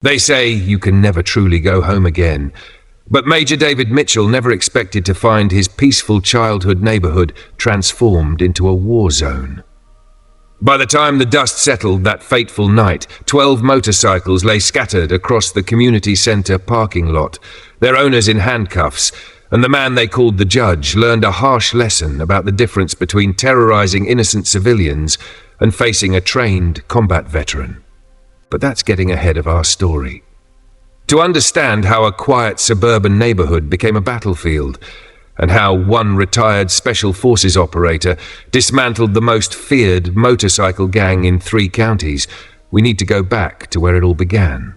They say you can never truly go home again, but Major David Mitchell never expected to find his peaceful childhood neighborhood transformed into a war zone. By the time the dust settled that fateful night, 12 motorcycles lay scattered across the community center parking lot, their owners in handcuffs, and the man they called the judge learned a harsh lesson about the difference between terrorizing innocent civilians and facing a trained combat veteran. But that's getting ahead of our story. To understand how a quiet suburban neighborhood became a battlefield, and how one retired Special Forces operator dismantled the most feared motorcycle gang in 3 counties, we need to go back to where it all began.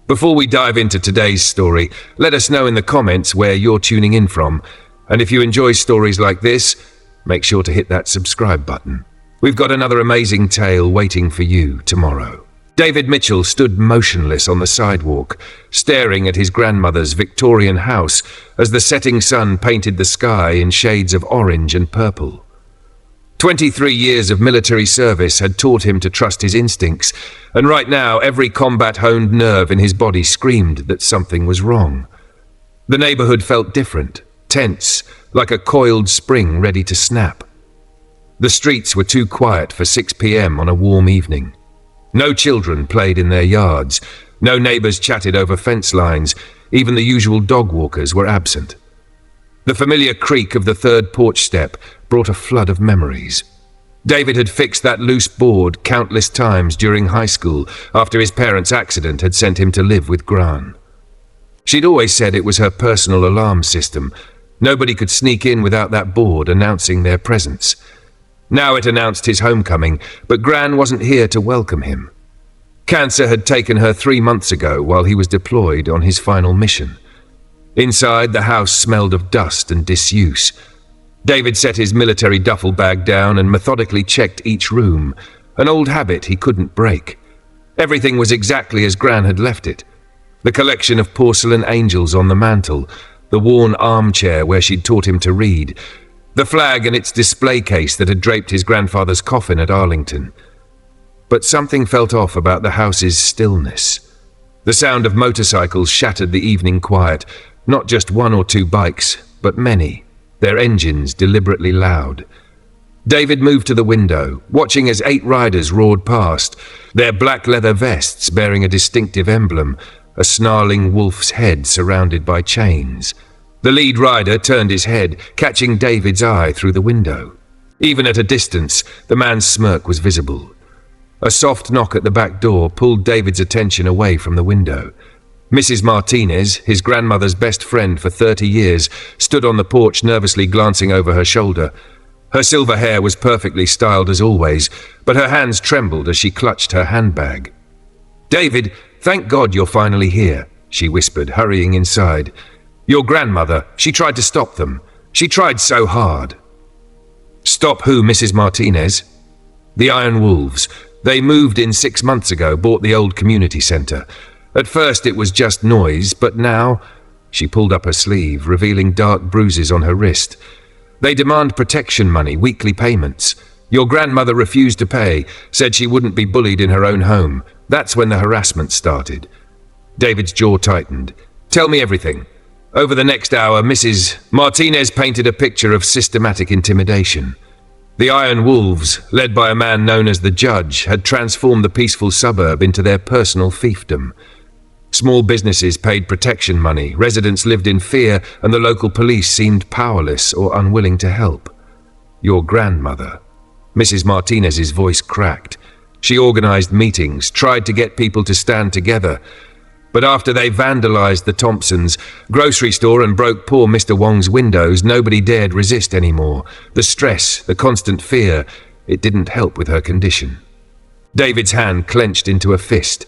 Before we dive into today's story, let us know in the comments where you're tuning in from, and if you enjoy stories like this, make sure to hit that subscribe button. We've got another amazing tale waiting for you tomorrow. David Mitchell stood motionless on the sidewalk, staring at his grandmother's Victorian house as the setting sun painted the sky in shades of orange and purple. 23 years of military service had taught him to trust his instincts, and right now every combat-honed nerve in his body screamed that something was wrong. The neighborhood felt different, tense, like a coiled spring ready to snap. The streets were too quiet for 6 p.m. on a warm evening. No children played in their yards, no neighbors chatted over fence lines, even the usual dog walkers were absent. The familiar creak of the third porch step brought a flood of memories. David had fixed that loose board countless times during high school after his parents' accident had sent him to live with Gran. She'd always said it was her personal alarm system. Nobody could sneak in without that board announcing their presence. Now it announced his homecoming, but Gran wasn't here to welcome him. Cancer had taken her 3 months ago while he was deployed on his final mission. Inside, the house smelled of dust and disuse. David set his military duffel bag down and methodically checked each room, an old habit he couldn't break. Everything was exactly as Gran had left it. The collection of porcelain angels on the mantel, the worn armchair where she'd taught him to read, the flag and its display case that had draped his grandfather's coffin at Arlington. But something felt off about the house's stillness. The sound of motorcycles shattered the evening quiet, not just 1 or 2 bikes, but many, their engines deliberately loud. David moved to the window, watching as 8 riders roared past, their black leather vests bearing a distinctive emblem, a snarling wolf's head surrounded by chains. The lead rider turned his head, catching David's eye through the window. Even at a distance, the man's smirk was visible. A soft knock at the back door pulled David's attention away from the window. Mrs. Martinez, his grandmother's best friend for 30 years, stood on the porch nervously glancing over her shoulder. Her silver hair was perfectly styled as always, but her hands trembled as she clutched her handbag. "David, thank God you're finally here," she whispered, hurrying inside. "Your grandmother, she tried to stop them. She tried so hard." "Stop who, Mrs. Martinez?" "The Iron Wolves. They moved in 6 months ago, bought the old community center. At first it was just noise, but now—" She pulled up her sleeve, revealing dark bruises on her wrist. "They demand protection money, weekly payments. Your grandmother refused to pay, said she wouldn't be bullied in her own home. That's when the harassment started." David's jaw tightened. "Tell me everything." Over the next hour, Mrs. Martinez painted a picture of systematic intimidation. The Iron Wolves, led by a man known as the Judge, had transformed the peaceful suburb into their personal fiefdom. Small businesses paid protection money, residents lived in fear, and the local police seemed powerless or unwilling to help. Your grandmother. Mrs. Martinez's voice cracked. She organized meetings, tried to get people to stand together. But after they vandalized the Thompsons' grocery store and broke poor Mr. Wong's windows, nobody dared resist anymore. The stress, the constant fear, it didn't help with her condition. David's hand clenched into a fist.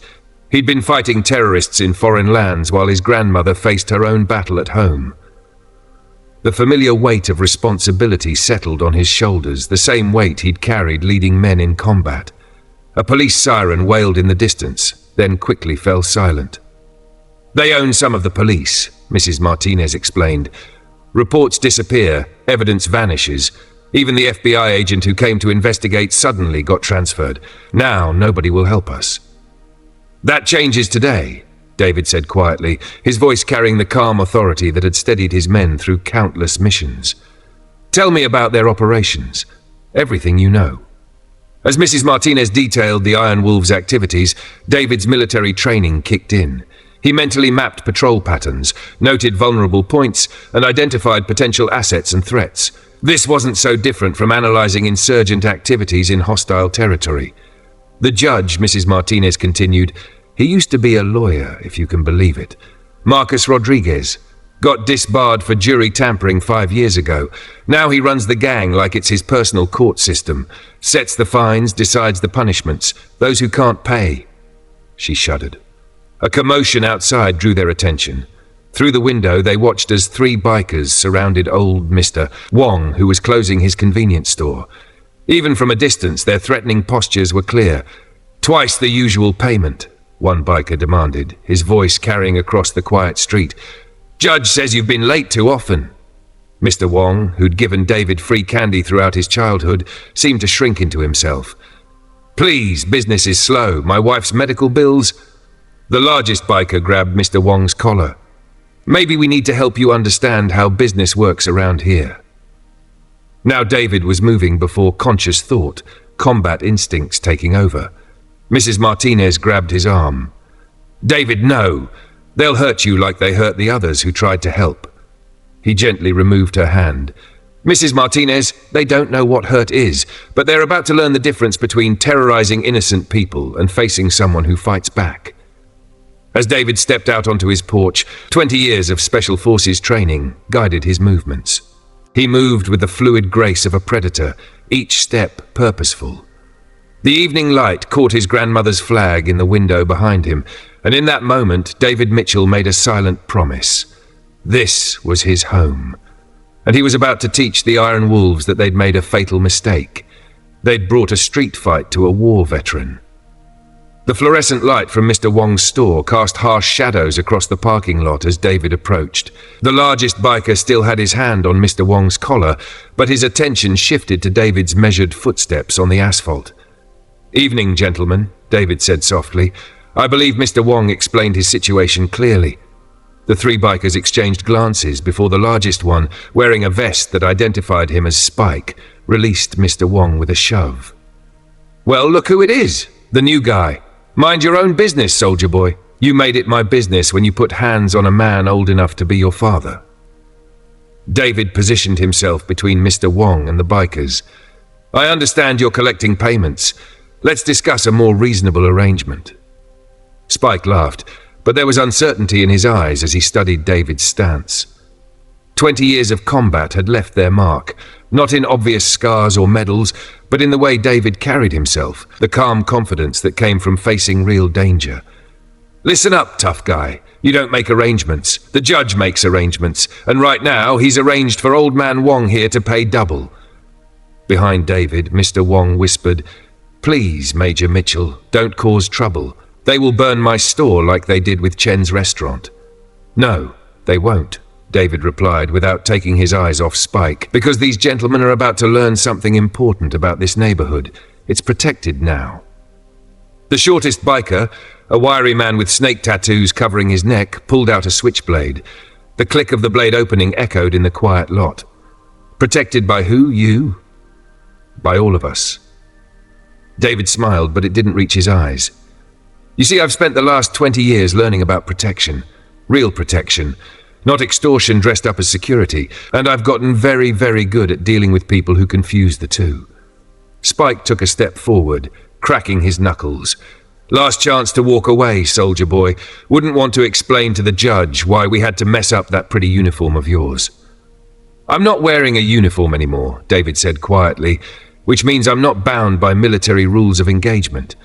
He'd been fighting terrorists in foreign lands while his grandmother faced her own battle at home. The familiar weight of responsibility settled on his shoulders, the same weight he'd carried leading men in combat. A police siren wailed in the distance, then quickly fell silent. "They own some of the police," Mrs. Martinez explained. "Reports disappear, evidence vanishes. Even the FBI agent who came to investigate suddenly got transferred. Now nobody will help us." That changes today, David said quietly, his voice carrying the calm authority that had steadied his men through countless missions. Tell me about their operations. Everything you know. As Mrs. Martinez detailed the Iron Wolves' activities, David's military training kicked in. He mentally mapped patrol patterns, noted vulnerable points, and identified potential assets and threats. This wasn't so different from analyzing insurgent activities in hostile territory. The judge, Mrs. Martinez continued, he used to be a lawyer, if you can believe it. Marcus Rodriguez. Got disbarred for jury tampering 5 years ago. Now he runs the gang like it's his personal court system. Sets the fines, decides the punishments. Those who can't pay. She shuddered. A commotion outside drew their attention. Through the window, they watched as 3 bikers surrounded old Mr. Wong, who was closing his convenience store. Even from a distance, their threatening postures were clear. Twice the usual payment, one biker demanded, his voice carrying across the quiet street. Judge says you've been late too often. Mr. Wong, who'd given David free candy throughout his childhood, seemed to shrink into himself. Please, business is slow. My wife's medical bills. The largest biker grabbed Mr. Wong's collar. Maybe we need to help you understand how business works around here. Now David was moving before conscious thought, combat instincts taking over. Mrs. Martinez grabbed his arm. David, no. They'll hurt you like they hurt the others who tried to help. He gently removed her hand. Mrs. Martinez, they don't know what hurt is, but they're about to learn the difference between terrorizing innocent people and facing someone who fights back. As David stepped out onto his porch, 20 years of Special Forces training guided his movements. He moved with the fluid grace of a predator, each step purposeful. The evening light caught his grandmother's flag in the window behind him, and in that moment, David Mitchell made a silent promise. This was his home, and he was about to teach the Iron Wolves that they'd made a fatal mistake. They'd brought a street fight to a war veteran. The fluorescent light from Mr. Wong's store cast harsh shadows across the parking lot as David approached. The largest biker still had his hand on Mr. Wong's collar, but his attention shifted to David's measured footsteps on the asphalt. Evening, gentlemen, David said softly. I believe Mr. Wong explained his situation clearly. The 3 bikers exchanged glances before the largest one, wearing a vest that identified him as Spike, released Mr. Wong with a shove. Well, look who it is, the new guy. Mind your own business, soldier boy. You made it my business when you put hands on a man old enough to be your father. David positioned himself between Mr. Wong and the bikers. I understand you're collecting payments. Let's discuss a more reasonable arrangement. Spike laughed, but there was uncertainty in his eyes as he studied David's stance. 20 years of combat had left their mark, not in obvious scars or medals, but in the way David carried himself, the calm confidence that came from facing real danger. Listen up, tough guy. You don't make arrangements. The judge makes arrangements, and right now he's arranged for old man Wong here to pay double. Behind David, Mr. Wong whispered, Please, Major Mitchell, don't cause trouble. They will burn my store like they did with Chen's restaurant. No, they won't, David replied without taking his eyes off Spike, because these gentlemen are about to learn something important about this neighborhood. It's protected now. The shortest biker, a wiry man with snake tattoos covering his neck, pulled out a switchblade. The click of the blade opening echoed in the quiet lot. Protected by who? You? By all of us. David smiled, but it didn't reach his eyes. You see, I've spent the last 20 years learning about protection. Real protection. Not extortion dressed up as security, and I've gotten very, very good at dealing with people who confuse the two. Spike took a step forward, cracking his knuckles. Last chance to walk away, soldier boy. Wouldn't want to explain to the judge why we had to mess up that pretty uniform of yours. I'm not wearing a uniform anymore, David said quietly, which means I'm not bound by military rules of engagement.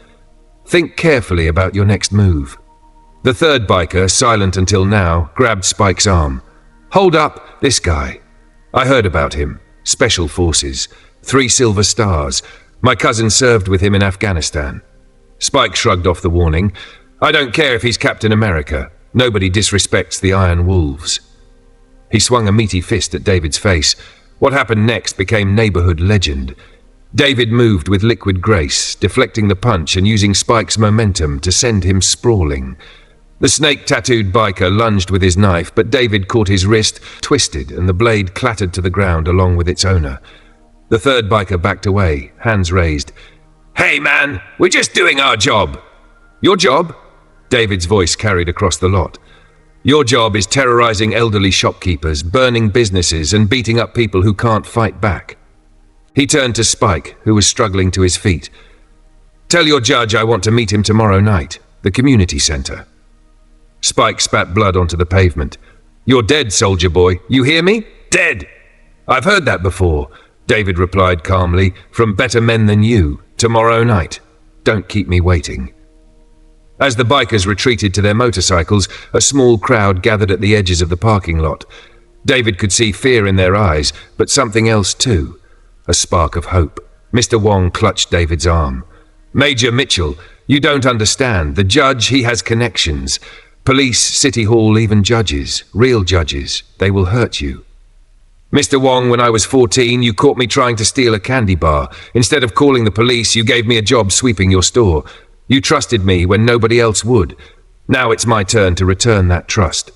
Think carefully about your next move. The 3rd biker, silent until now, grabbed Spike's arm. Hold up, this guy. I heard about him. Special Forces. 3 silver stars. My cousin served with him in Afghanistan. Spike shrugged off the warning. I don't care if he's Captain America. Nobody disrespects the Iron Wolves. He swung a meaty fist at David's face. What happened next became neighborhood legend. David moved with liquid grace, deflecting the punch and using Spike's momentum to send him sprawling. The snake-tattooed biker lunged with his knife, but David caught his wrist, twisted, and the blade clattered to the ground along with its owner. The third biker backed away, hands raised. "Hey man, we're just doing our job." "Your job?" David's voice carried across the lot. "Your job is terrorizing elderly shopkeepers, burning businesses, and beating up people who can't fight back." He turned to Spike, who was struggling to his feet. "Tell your judge I want to meet him tomorrow night, the community center." Spike spat blood onto the pavement. "You're dead, soldier boy. You hear me? Dead!" "I've heard that before," David replied calmly, "from better men than you. Tomorrow night. Don't keep me waiting." As the bikers retreated to their motorcycles, a small crowd gathered at the edges of the parking lot. David could see fear in their eyes, but something else too. A spark of hope. Mr. Wong clutched David's arm. "Major Mitchell, you don't understand. The judge, he has connections. Police, City Hall, even judges. Real judges. They will hurt you. Mr. Wong, when I was 14, you caught me trying to steal a candy bar. Instead of calling the police, you gave me a job sweeping your store. You trusted me when nobody else would. Now it's my turn to return that trust."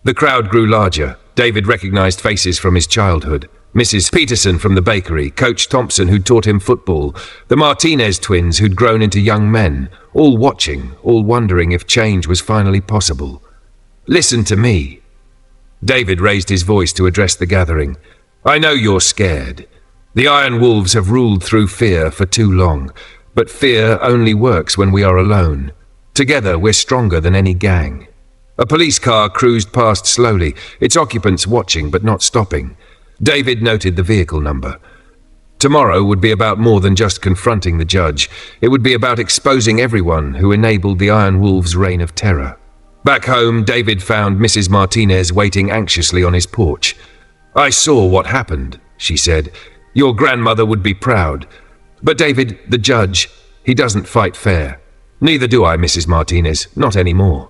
The crowd grew larger. David recognized faces from his childhood. Mrs. Peterson from the bakery, Coach Thompson who'd taught him football, the Martinez twins who'd grown into young men, all watching, all wondering if change was finally possible. "Listen to me." David raised his voice to address the gathering. "I know you're scared. The Iron Wolves have ruled through fear for too long, but fear only works when we are alone. Together we're stronger than any gang." A police car cruised past slowly, its occupants watching but not stopping. David noted the vehicle number. Tomorrow would be about more than just confronting the judge. It would be about exposing everyone who enabled the Iron Wolves' reign of terror. Back home, David found Mrs. Martinez waiting anxiously on his porch. "I saw what happened," she said. "Your grandmother would be proud. But David, the judge, he doesn't fight fair. Neither do I, Mrs. Martinez, not anymore."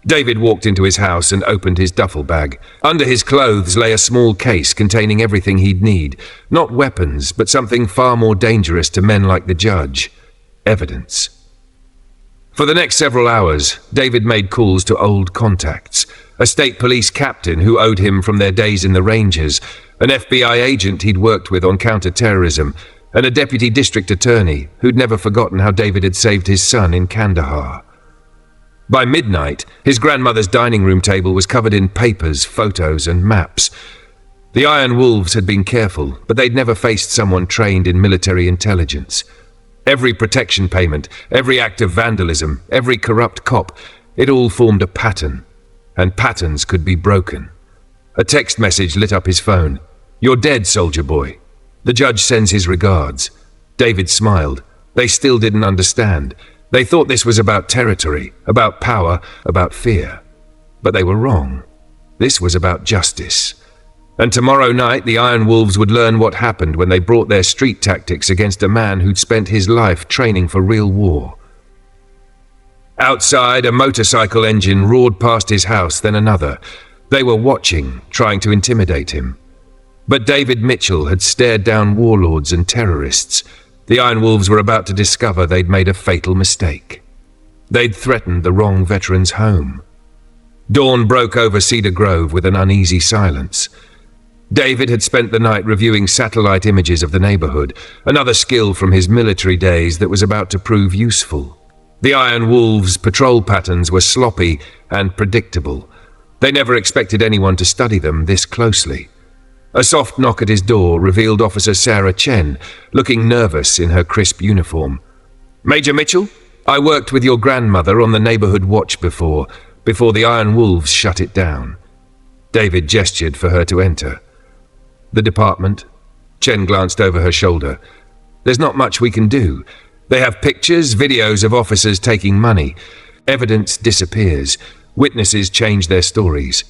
David walked into his house and opened his duffel bag. Under his clothes lay a small case containing everything he'd need. Not weapons, but something far more dangerous to men like the judge. Evidence. For the next several hours, David made calls to old contacts. A state police captain who owed him from their days in the Rangers, an FBI agent he'd worked with on counter-terrorism, and a deputy district attorney who'd never forgotten how David had saved his son in Kandahar. By midnight, his grandmother's dining room table was covered in papers, photos, and maps. The Iron Wolves had been careful, but they'd never faced someone trained in military intelligence. Every protection payment, every act of vandalism, every corrupt cop, it all formed a pattern, and patterns could be broken. A text message lit up his phone. "You're dead, soldier boy. The judge sends his regards." David smiled. They still didn't understand. They thought this was about territory, about power, about fear. But they were wrong. This was about justice. And tomorrow night the Iron Wolves would learn what happened when they brought their street tactics against a man who'd spent his life training for real war. Outside, a motorcycle engine roared past his house, then another. They were watching, trying to intimidate him. But David Mitchell had stared down warlords and terrorists. The Iron Wolves were about to discover they'd made a fatal mistake. They'd threatened the wrong veteran's home. Dawn broke over Cedar Grove with an uneasy silence. David had spent the night reviewing satellite images of the neighborhood, another skill from his military days that was about to prove useful. The Iron Wolves' patrol patterns were sloppy and predictable. They never expected anyone to study them this closely. A soft knock at his door revealed Officer Sarah Chen, looking nervous in her crisp uniform. "Major Mitchell, I worked with your grandmother on the neighborhood watch before the Iron Wolves shut it down." David gestured for her to enter. "The department?" Chen glanced over her shoulder. "There's not much we can do. They have pictures, videos of officers taking money. Evidence disappears. Witnesses change their stories."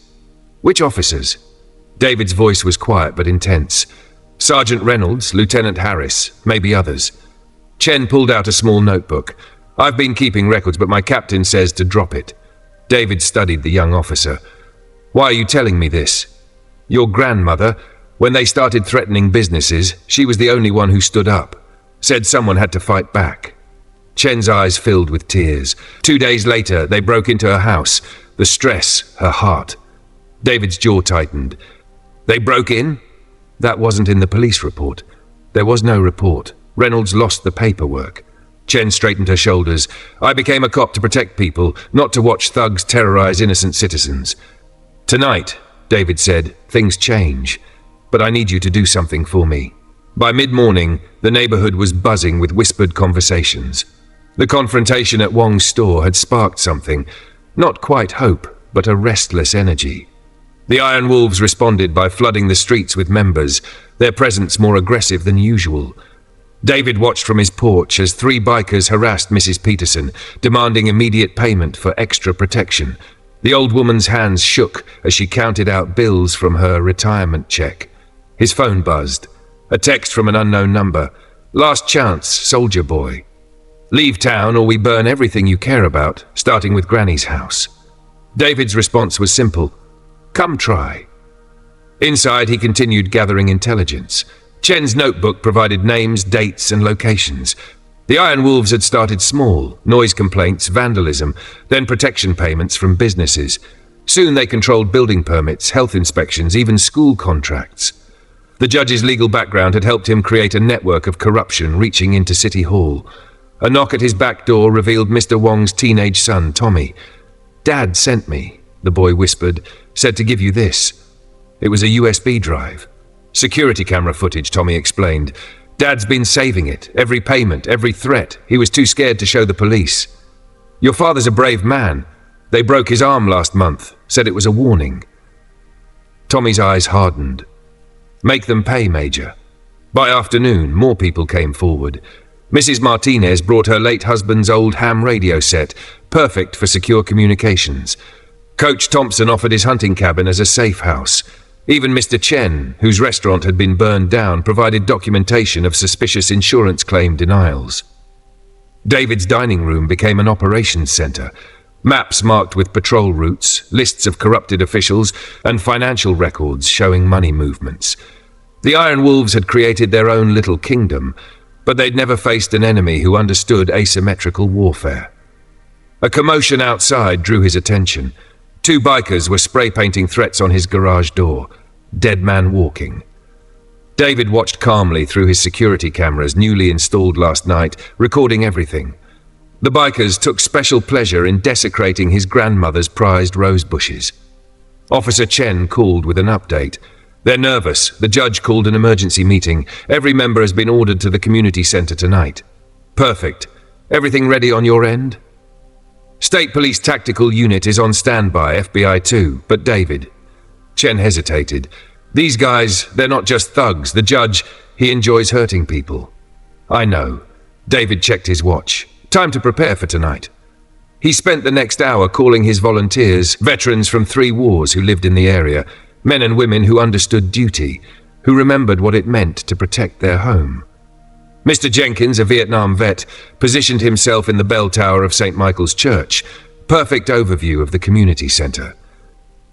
"Which officers?" David's voice was quiet but intense. "Sergeant Reynolds, Lieutenant Harris, maybe others." Chen pulled out a small notebook. "I've been keeping records, but my captain says to drop it." David studied the young officer. "Why are you telling me this?" "Your grandmother, When they started threatening businesses, she was the only one who stood up. Said someone had to fight back. Chen's eyes filled with tears. 2 days later, they broke into her house. The stress, her heart. David's jaw tightened. They broke in? That wasn't in the police report. There was no report. Reynolds lost the paperwork. Chen straightened her shoulders. I became a cop to protect people, not to watch thugs terrorize innocent citizens. Tonight, David said, things change. But I need you to do something for me. By mid-morning, the neighborhood was buzzing with whispered conversations. The confrontation at Wong's store had sparked something. Not quite hope, but a restless energy. The Iron Wolves responded by flooding the streets with members, their presence more aggressive than usual. David watched from his porch as 3 bikers harassed Mrs. Peterson, demanding immediate payment for extra protection. The old woman's hands shook as she counted out bills from her retirement check. His phone buzzed. A text from an unknown number. Last chance, soldier boy. Leave town or we burn everything you care about, starting with Granny's house. David's response was simple. Come try. Inside, he continued gathering intelligence. Chen's notebook provided names, dates, and locations. The Iron Wolves had started small, noise complaints, vandalism, then protection payments from businesses. Soon they controlled building permits, health inspections, even school contracts. The judge's legal background had helped him create a network of corruption reaching into City Hall. A knock at his back door revealed Mr. Wong's teenage son, Tommy. Dad sent me, the boy whispered, said to give you this. It was a USB drive. Security camera footage, Tommy explained. Dad's been saving it, every payment, every threat. He was too scared to show the police. Your father's a brave man. They broke his arm last month, said it was a warning. Tommy's eyes hardened. Make them pay, Major. By afternoon, more people came forward. Mrs. Martinez brought her late husband's old ham radio set, perfect for secure communications. Coach Thompson offered his hunting cabin as a safe house. Even Mr. Chen, whose restaurant had been burned down, provided documentation of suspicious insurance claim denials. David's dining room became an operations center. Maps marked with patrol routes, lists of corrupted officials, and financial records showing money movements. The Iron Wolves had created their own little kingdom, but they'd never faced an enemy who understood asymmetrical warfare. A commotion outside drew his attention. 2 bikers were spray-painting threats on his garage door. Dead man walking. David watched calmly through his security cameras newly installed last night, recording everything. The bikers took special pleasure in desecrating his grandmother's prized rose bushes. Officer Chen called with an update. They're nervous. The judge called an emergency meeting. Every member has been ordered to the community center tonight. Perfect. Everything ready on your end? State Police Tactical Unit is on standby, FBI 2, but David. Chen hesitated. These guys, they're not just thugs. The judge, he enjoys hurting people. I know. David checked his watch. Time to prepare for tonight. He spent the next hour calling his volunteers, veterans from 3 wars who lived in the area, men and women who understood duty, who remembered what it meant to protect their home. Mr. Jenkins, a Vietnam vet, positioned himself in the bell tower of St. Michael's Church, perfect overview of the community center.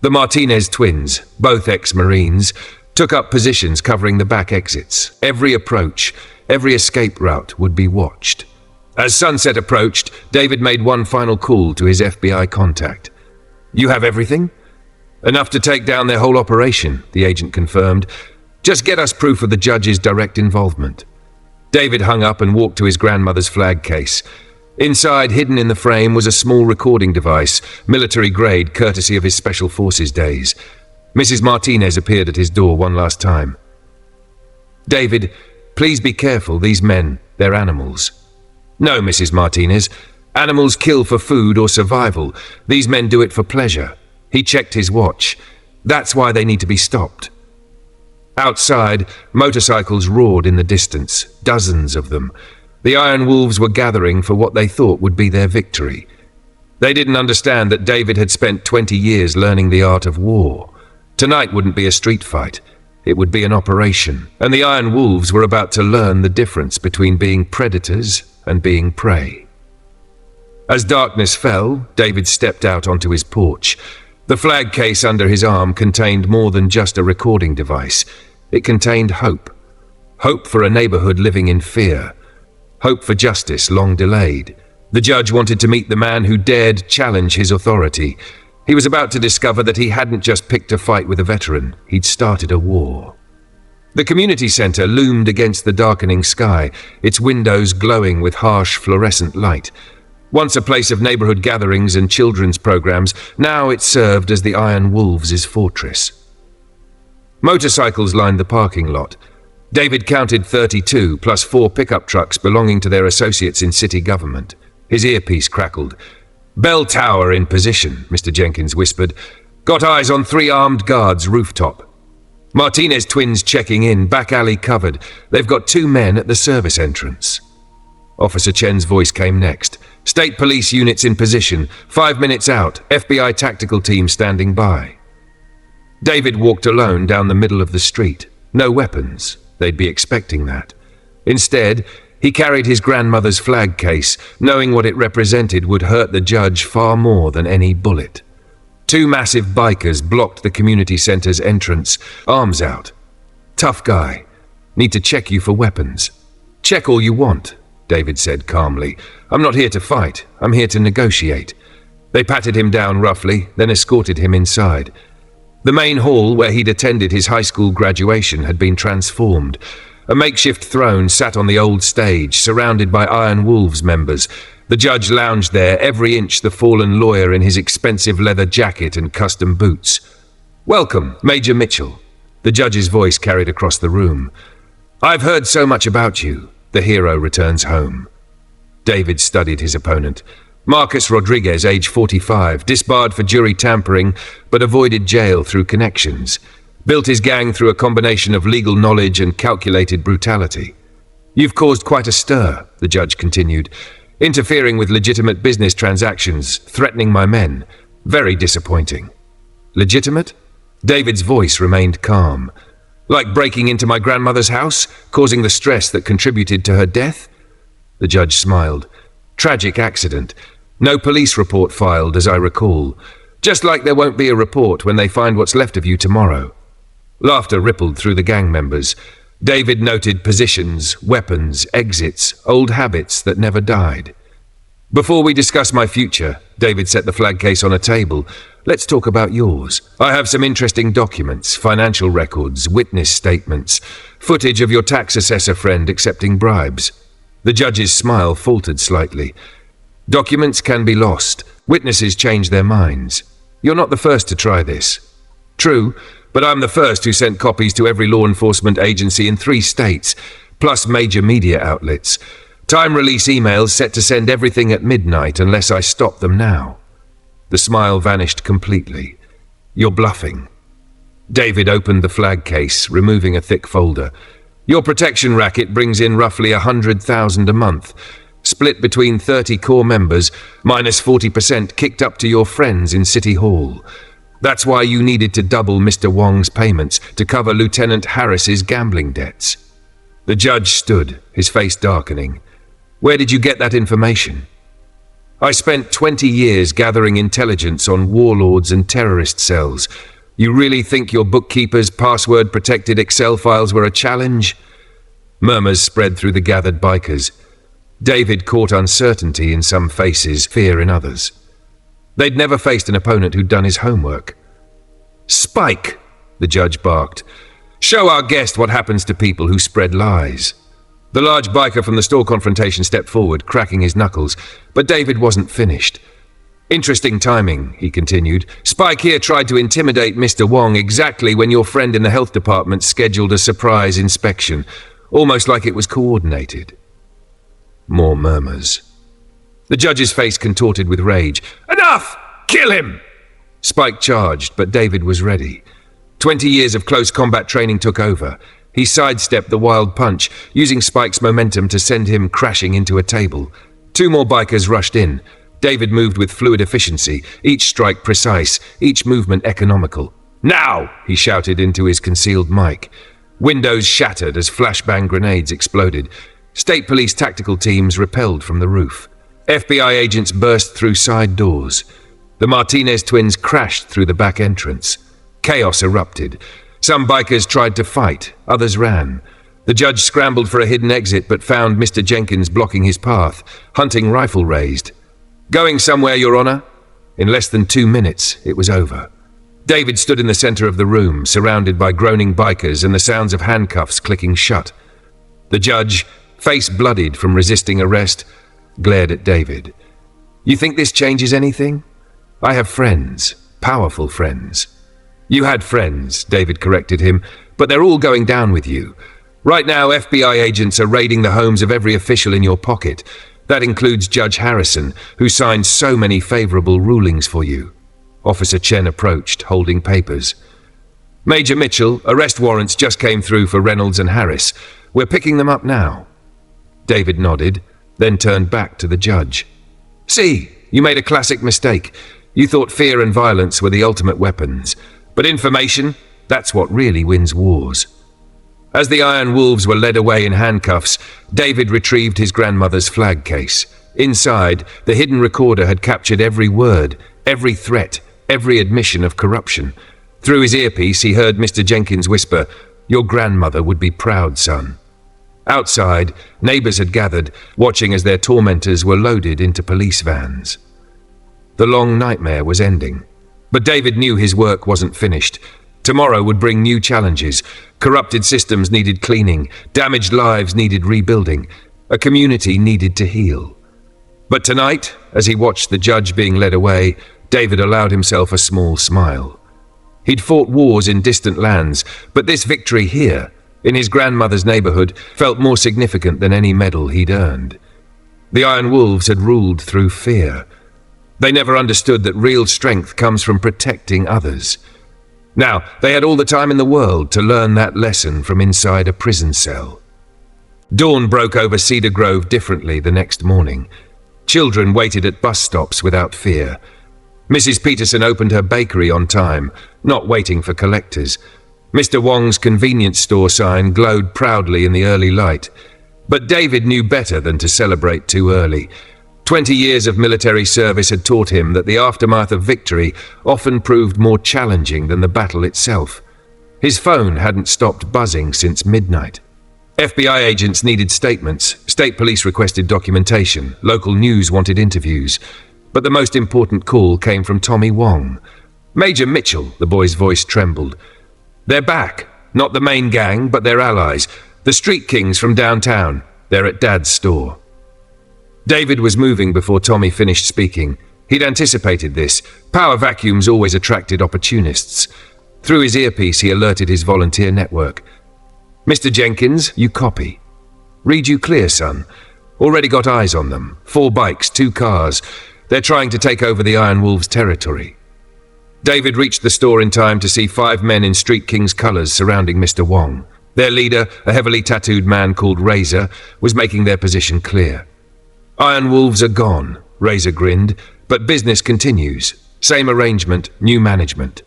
The Martinez twins, both ex-Marines, took up positions covering the back exits. Every approach, every escape route would be watched. As sunset approached, David made one final call to his FBI contact. You have everything? Enough to take down their whole operation, the agent confirmed. Just get us proof of the judge's direct involvement. David hung up and walked to his grandmother's flag case. Inside, hidden in the frame, was a small recording device, military-grade, courtesy of his Special Forces days. Mrs. Martinez appeared at his door one last time. David, please be careful, these men, they're animals. No, Mrs. Martinez. Animals kill for food or survival. These men do it for pleasure. He checked his watch. That's why they need to be stopped. Outside, motorcycles roared in the distance, dozens of them. The Iron Wolves were gathering for what they thought would be their victory. They didn't understand that David had spent 20 years learning the art of war. Tonight wouldn't be a street fight. It would be an operation, and the Iron Wolves were about to learn the difference between being predators and being prey. As darkness fell, David stepped out onto his porch. The flag case under his arm contained more than just a recording device. It contained hope. Hope for a neighborhood living in fear. Hope for justice long delayed. The judge wanted to meet the man who dared challenge his authority. He was about to discover that he hadn't just picked a fight with a veteran, he'd started a war. The community center loomed against the darkening sky, its windows glowing with harsh fluorescent light. Once a place of neighborhood gatherings and children's programs, now it served as the Iron Wolves' fortress. Motorcycles lined the parking lot. David counted 32, plus 4 pickup trucks belonging to their associates in city government. His earpiece crackled. "Bell tower in position," Mr. Jenkins whispered. "Got eyes on 3 armed guards rooftop. Martinez twins checking in, back alley covered. They've got 2 men at the service entrance." Officer Chen's voice came next. "State police units in position. 5 minutes out. FBI tactical team standing by." David walked alone down the middle of the street. No weapons. They'd be expecting that. Instead, he carried his grandmother's flag case, knowing what it represented would hurt the judge far more than any bullet. 2 massive bikers blocked the community center's entrance, arms out. "Tough guy. Need to check you for weapons." "Check all you want," David said calmly. "I'm not here to fight. I'm here to negotiate." They patted him down roughly, then escorted him inside. The main hall where he'd attended his high school graduation had been transformed. A makeshift throne sat on the old stage, surrounded by Iron Wolves members. The judge lounged there, every inch the fallen lawyer in his expensive leather jacket and custom boots. "Welcome, Major Mitchell," the judge's voice carried across the room. "I've heard so much about you. The hero returns home." David studied his opponent. Marcus Rodriguez, age 45, disbarred for jury tampering, but avoided jail through connections. Built his gang through a combination of legal knowledge and calculated brutality. "You've caused quite a stir," the judge continued, "interfering with legitimate business transactions, threatening my men. Very disappointing." "Legitimate?" David's voice remained calm. "Like breaking into my grandmother's house, causing the stress that contributed to her death?" The judge smiled. "Tragic accident. No police report filed, as I recall. Just like there won't be a report when they find what's left of you tomorrow." Laughter rippled through the gang members. David noted positions, weapons, exits, old habits that never died. "Before we discuss my future," David set the flag case on a table, "let's talk about yours. I have some interesting documents, financial records, witness statements, footage of your tax assessor friend accepting bribes." The judge's smile faltered slightly. "Documents can be lost. Witnesses change their minds. You're not the first to try this." "True, but I'm the first who sent copies to every law enforcement agency in 3 states, plus major media outlets. Time release emails set to send everything at midnight unless I stop them now." The smile vanished completely. "You're bluffing." David opened the flag case, removing a thick folder. "Your protection racket brings in roughly 100,000 a month, split between 30 core members, minus 40% kicked up to your friends in City Hall. That's why you needed to double Mr. Wong's payments to cover Lieutenant Harris's gambling debts." The judge stood, his face darkening. "Where did you get that information?" "I spent 20 years gathering intelligence on warlords and terrorist cells. You really think your bookkeeper's password-protected Excel files were a challenge?" Murmurs spread through the gathered bikers. David caught uncertainty in some faces, fear in others. They'd never faced an opponent who'd done his homework. "Spike!" the judge barked. "Show our guest what happens to people who spread lies." The large biker from the store confrontation stepped forward, cracking his knuckles, but David wasn't finished. "Interesting timing," he continued. "Spike here tried to intimidate Mr. Wong exactly when your friend in the health department scheduled a surprise inspection, almost like it was coordinated." More murmurs. The judge's face contorted with rage. "Enough! Kill him!" Spike charged, but David was ready. 20 years of close combat training took over. He sidestepped the wild punch, using Spike's momentum to send him crashing into a table. 2 more bikers rushed in. David moved with fluid efficiency, each strike precise, each movement economical. "Now!" he shouted into his concealed mic. Windows shattered as flashbang grenades exploded. State police tactical teams repelled from the roof. FBI agents burst through side doors. The Martinez twins crashed through the back entrance. Chaos erupted. Some bikers tried to fight, others ran. The judge scrambled for a hidden exit but found Mr. Jenkins blocking his path, hunting rifle raised. "Going somewhere, Your Honor?" In less than 2 minutes, it was over. David stood in the center of the room, surrounded by groaning bikers and the sounds of handcuffs clicking shut. The judge, face bloodied from resisting arrest, glared at David. "You think this changes anything? I have friends, powerful friends." "You had friends," David corrected him, "but they're all going down with you. Right now, FBI agents are raiding the homes of every official in your pocket. That includes Judge Harrison, who signed so many favorable rulings for you." Officer Chen approached, holding papers. "Major Mitchell, arrest warrants just came through for Reynolds and Harris. We're picking them up now." David nodded, then turned back to the judge. "See, you made a classic mistake. You thought fear and violence were the ultimate weapons. But information, that's what really wins wars." As the Iron Wolves were led away in handcuffs, David retrieved his grandmother's flag case. Inside, the hidden recorder had captured every word, every threat, every admission of corruption. Through his earpiece, he heard Mr. Jenkins whisper, "Your grandmother would be proud, son." Outside, neighbors had gathered, watching as their tormentors were loaded into police vans. The long nightmare was ending. But David knew his work wasn't finished. Tomorrow would bring new challenges. Corrupted systems needed cleaning. Damaged lives needed rebuilding. A community needed to heal. But tonight, as he watched the judge being led away, David allowed himself a small smile. He'd fought wars in distant lands, but this victory here, in his grandmother's neighborhood, felt more significant than any medal he'd earned. The Iron Wolves had ruled through fear. They never understood that real strength comes from protecting others. Now, they had all the time in the world to learn that lesson from inside a prison cell. Dawn broke over Cedar Grove differently the next morning. Children waited at bus stops without fear. Mrs. Peterson opened her bakery on time, not waiting for collectors. Mr. Wong's convenience store sign glowed proudly in the early light. But David knew better than to celebrate too early. 20 years of military service had taught him that the aftermath of victory often proved more challenging than the battle itself. His phone hadn't stopped buzzing since midnight. FBI agents needed statements, state police requested documentation, local news wanted interviews. But the most important call came from Tommy Wong. "Major Mitchell," the boy's voice trembled. "They're back. Not the main gang, but their allies. The Street Kings from downtown. They're at Dad's store." David was moving before Tommy finished speaking. He'd anticipated this. Power vacuums always attracted opportunists. Through his earpiece, he alerted his volunteer network. "Mr. Jenkins, you copy. Read you clear, son. Already got eyes on them. 4 bikes, 2 cars. They're trying to take over the Iron Wolves' territory." David reached the store in time to see 5 men in Street King's colors surrounding Mr. Wong. Their leader, a heavily tattooed man called Razor, was making their position clear. "Iron Wolves are gone," Razor grinned, "but business continues. Same arrangement, new management."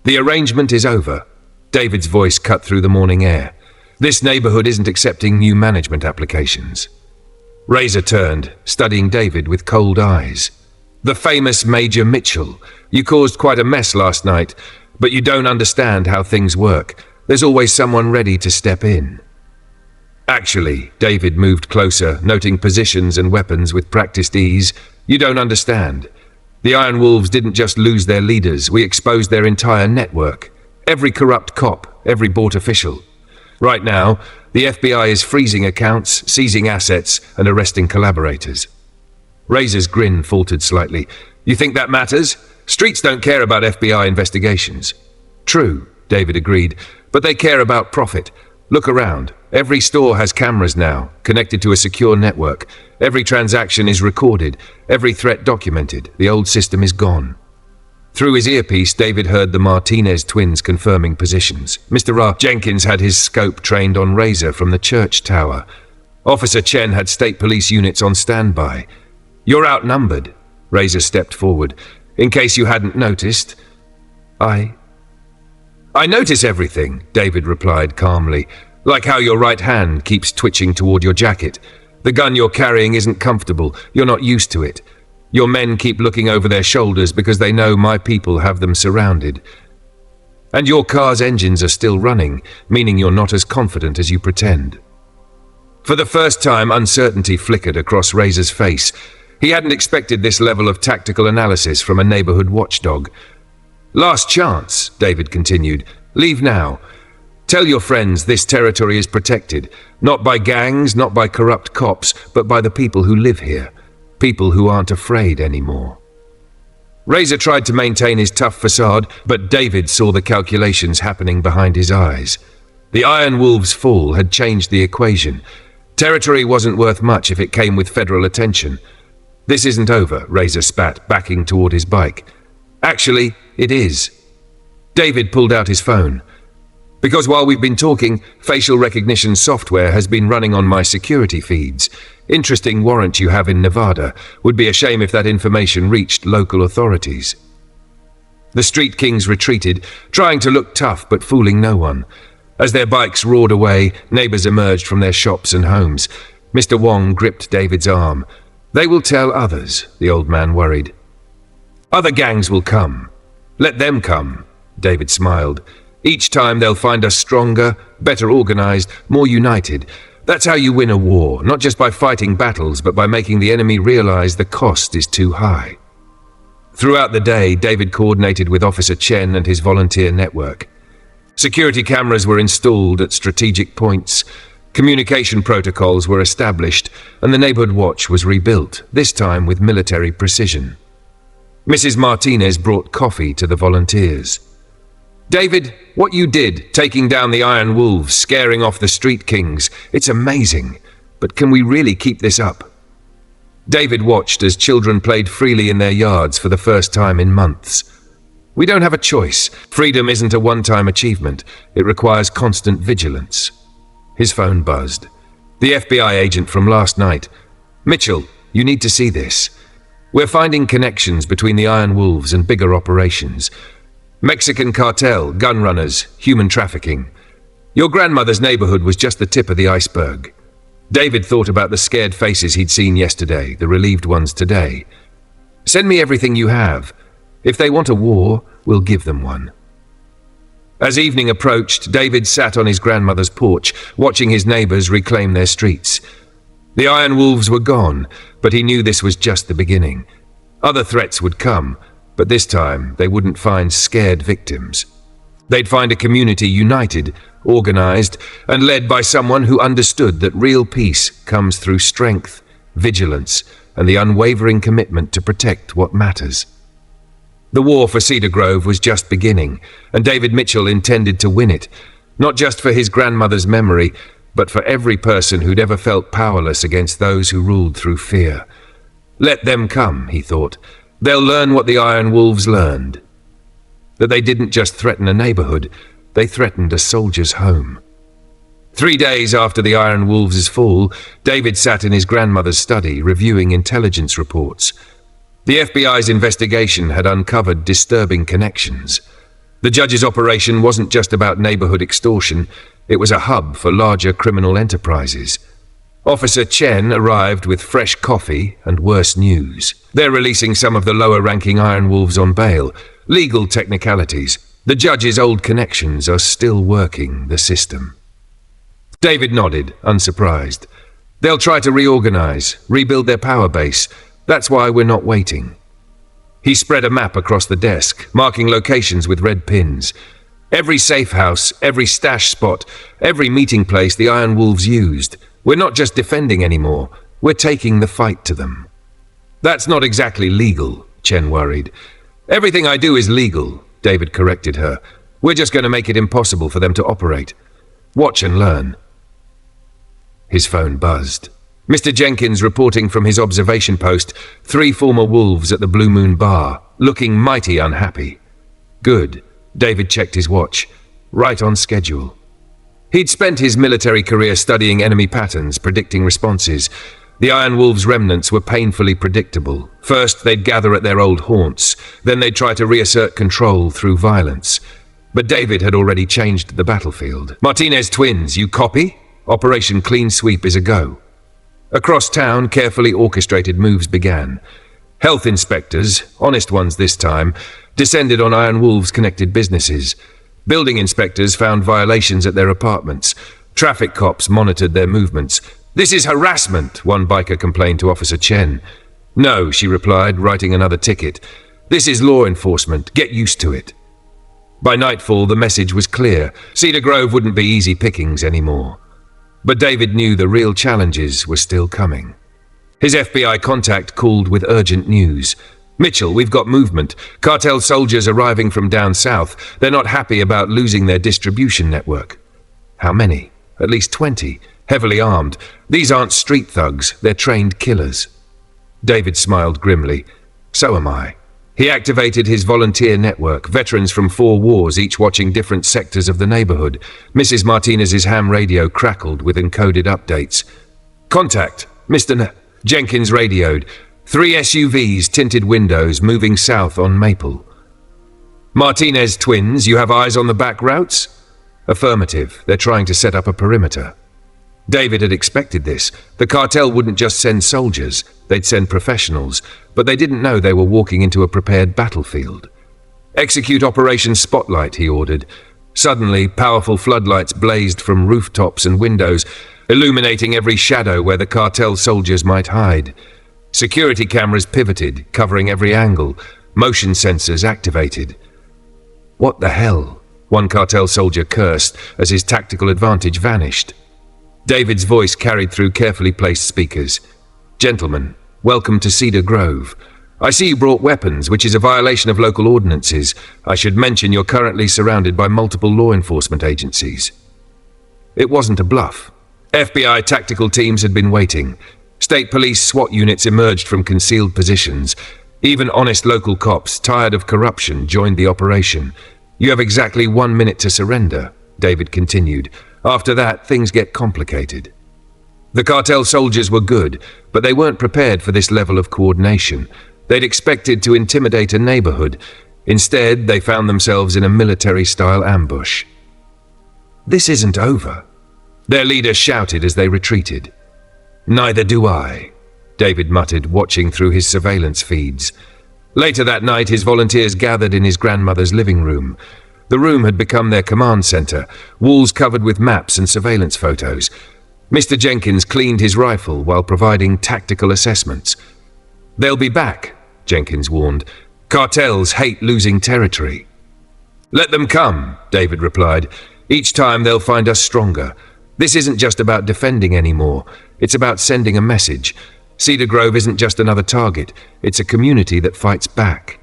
"The arrangement is over." David's voice cut through the morning air. "This neighborhood isn't accepting new management applications." Razor turned, studying David with cold eyes. "The famous Major Mitchell. You caused quite a mess last night, but you don't understand how things work. There's always someone ready to step in." "Actually," David moved closer, noting positions and weapons with practiced ease, "you don't understand. The Iron Wolves didn't just lose their leaders, we exposed their entire network. Every corrupt cop, every bought official. Right now, the FBI is freezing accounts, seizing assets, and arresting collaborators." Razor's grin faltered slightly. "You think that matters? Streets don't care about FBI investigations." "True," David agreed, "but they care about profit. Look around. Every store has cameras now, connected to a secure network. Every transaction is recorded, every threat documented. The old system is gone." Through his earpiece, David heard the Martinez twins confirming positions. Mr. Jenkins had his scope trained on Razor from the church tower. Officer Chen had state police units on standby. "You're outnumbered." Razor stepped forward. "In case you hadn't noticed." I notice everything," David replied calmly. "Like how your right hand keeps twitching toward your jacket. The gun you're carrying isn't comfortable. You're not used to it. Your men keep looking over their shoulders because they know my people have them surrounded." And your car's engines are still running, meaning you're not as confident as you pretend. For the first time, uncertainty flickered across Razor's face. He hadn't expected this level of tactical analysis from a neighborhood watchdog. Last chance, David continued. Leave now. Tell your friends this territory is protected, not by gangs, not by corrupt cops, but by the people who live here. People who aren't afraid anymore. Razor tried to maintain his tough facade, but David saw the calculations happening behind his eyes. The Iron Wolves' fall had changed the equation. Territory wasn't worth much if it came with federal attention. This isn't over, Razor spat, backing toward his bike. Actually, it is. David pulled out his phone. Because while we've been talking, facial recognition software has been running on my security feeds. Interesting warrant you have in Nevada. Would be a shame if that information reached local authorities. The Street Kings retreated, trying to look tough but fooling no one. As their bikes roared away, neighbors emerged from their shops and homes. Mr. Wong gripped David's arm. They will tell others, the old man worried. Other gangs will come. Let them come, David smiled. Each time they'll find us stronger, better organized, more united. That's how you win a war, not just by fighting battles, but by making the enemy realize the cost is too high. Throughout the day, David coordinated with Officer Chen and his volunteer network. Security cameras were installed at strategic points, communication protocols were established, and the neighborhood watch was rebuilt, this time with military precision. Mrs. Martinez brought coffee to the volunteers. David, what you did, taking down the Iron Wolves, scaring off the Street Kings, it's amazing. But can we really keep this up? David watched as children played freely in their yards for the first time in months. We don't have a choice. Freedom isn't a one-time achievement. It requires constant vigilance. His phone buzzed. The FBI agent from last night. Mitchell, you need to see this. We're finding connections between the Iron Wolves and bigger operations. Mexican cartel, gun runners, human trafficking. Your grandmother's neighborhood was just the tip of the iceberg. David thought about the scared faces he'd seen yesterday, the relieved ones today. Send me everything you have. If they want a war, we'll give them one. As evening approached, David sat on his grandmother's porch, watching his neighbors reclaim their streets. The Iron Wolves were gone, but he knew this was just the beginning. Other threats would come, but this time they wouldn't find scared victims. They'd find a community united, organized, and led by someone who understood that real peace comes through strength, vigilance, and the unwavering commitment to protect what matters. The war for Cedar Grove was just beginning, and David Mitchell intended to win it, not just for his grandmother's memory, but for every person who'd ever felt powerless against those who ruled through fear. Let them come, he thought. They'll learn what the Iron Wolves learned. That they didn't just threaten a neighborhood, they threatened a soldier's home. 3 days after the Iron Wolves' fall, David sat in his grandmother's study reviewing intelligence reports. The FBI's investigation had uncovered disturbing connections. The judge's operation wasn't just about neighborhood extortion, it was a hub for larger criminal enterprises. Officer Chen arrived with fresh coffee and worse news. They're releasing some of the lower-ranking Iron Wolves on bail. Legal technicalities. The judge's old connections are still working the system. David nodded, unsurprised. They'll try to reorganize, rebuild their power base. That's why we're not waiting. He spread a map across the desk, marking locations with red pins. Every safe house, every stash spot, every meeting place the Iron Wolves used. We're not just defending anymore, we're taking the fight to them. That's not exactly legal, Chen worried. Everything I do is legal, David corrected her. We're just going to make it impossible for them to operate. Watch and learn. His phone buzzed. Mr. Jenkins reporting from his observation post, 3 former wolves at the Blue Moon Bar, looking mighty unhappy. Good, David checked his watch. Right on schedule. He'd spent his military career studying enemy patterns, predicting responses. The Iron Wolves' remnants were painfully predictable. First, they'd gather at their old haunts. Then they'd try to reassert control through violence. But David had already changed the battlefield. Martinez twins, you copy? Operation Clean Sweep is a go. Across town, carefully orchestrated moves began. Health inspectors, honest ones this time, descended on Iron Wolves-connected businesses. Building inspectors found violations at their apartments. Traffic cops monitored their movements. "This is harassment," one biker complained to Officer Chen. "No," she replied, writing another ticket. "This is law enforcement. Get used to it." By nightfall, the message was clear. Cedar Grove wouldn't be easy pickings anymore. But David knew the real challenges were still coming. His FBI contact called with urgent news. "Mitchell, we've got movement. Cartel soldiers arriving from down south. They're not happy about losing their distribution network." "How many?" "At least 20. Heavily armed. These aren't street thugs. They're trained killers." David smiled grimly. "So am I." He activated his volunteer network, veterans from 4 wars, each watching different sectors of the neighborhood. Mrs. Martinez's ham radio crackled with encoded updates. "Contact, Mr. Jenkins radioed. 3 SUVs, tinted windows, moving south on Maple." "Martinez twins, you have eyes on the back routes?" "Affirmative. They're trying to set up a perimeter." David had expected this. The cartel wouldn't just send soldiers, they'd send professionals, but they didn't know they were walking into a prepared battlefield. "Execute Operation Spotlight," he ordered. Suddenly, powerful floodlights blazed from rooftops and windows, illuminating every shadow where the cartel soldiers might hide. Security cameras pivoted, covering every angle, motion sensors activated. "What the hell?" one cartel soldier cursed as his tactical advantage vanished. David's voice carried through carefully placed speakers. "Gentlemen, welcome to Cedar Grove. I see you brought weapons, which is a violation of local ordinances. I should mention you're currently surrounded by multiple law enforcement agencies." It wasn't a bluff. FBI tactical teams had been waiting. State police SWAT units emerged from concealed positions. Even honest local cops, tired of corruption, joined the operation. "You have exactly 1 minute to surrender," David continued. "After that, things get complicated." The cartel soldiers were good, but they weren't prepared for this level of coordination. They'd expected to intimidate a neighborhood. Instead, they found themselves in a military-style ambush. "This isn't over," their leader shouted as they retreated. "Neither do I," David muttered, watching through his surveillance feeds. Later that night, his volunteers gathered in his grandmother's living room. The room had become their command center, walls covered with maps and surveillance photos. Mr. Jenkins cleaned his rifle while providing tactical assessments. "They'll be back," Jenkins warned. "Cartels hate losing territory." "Let them come," David replied. "Each time they'll find us stronger. This isn't just about defending anymore. It's about sending a message. Cedar Grove isn't just another target. It's a community that fights back."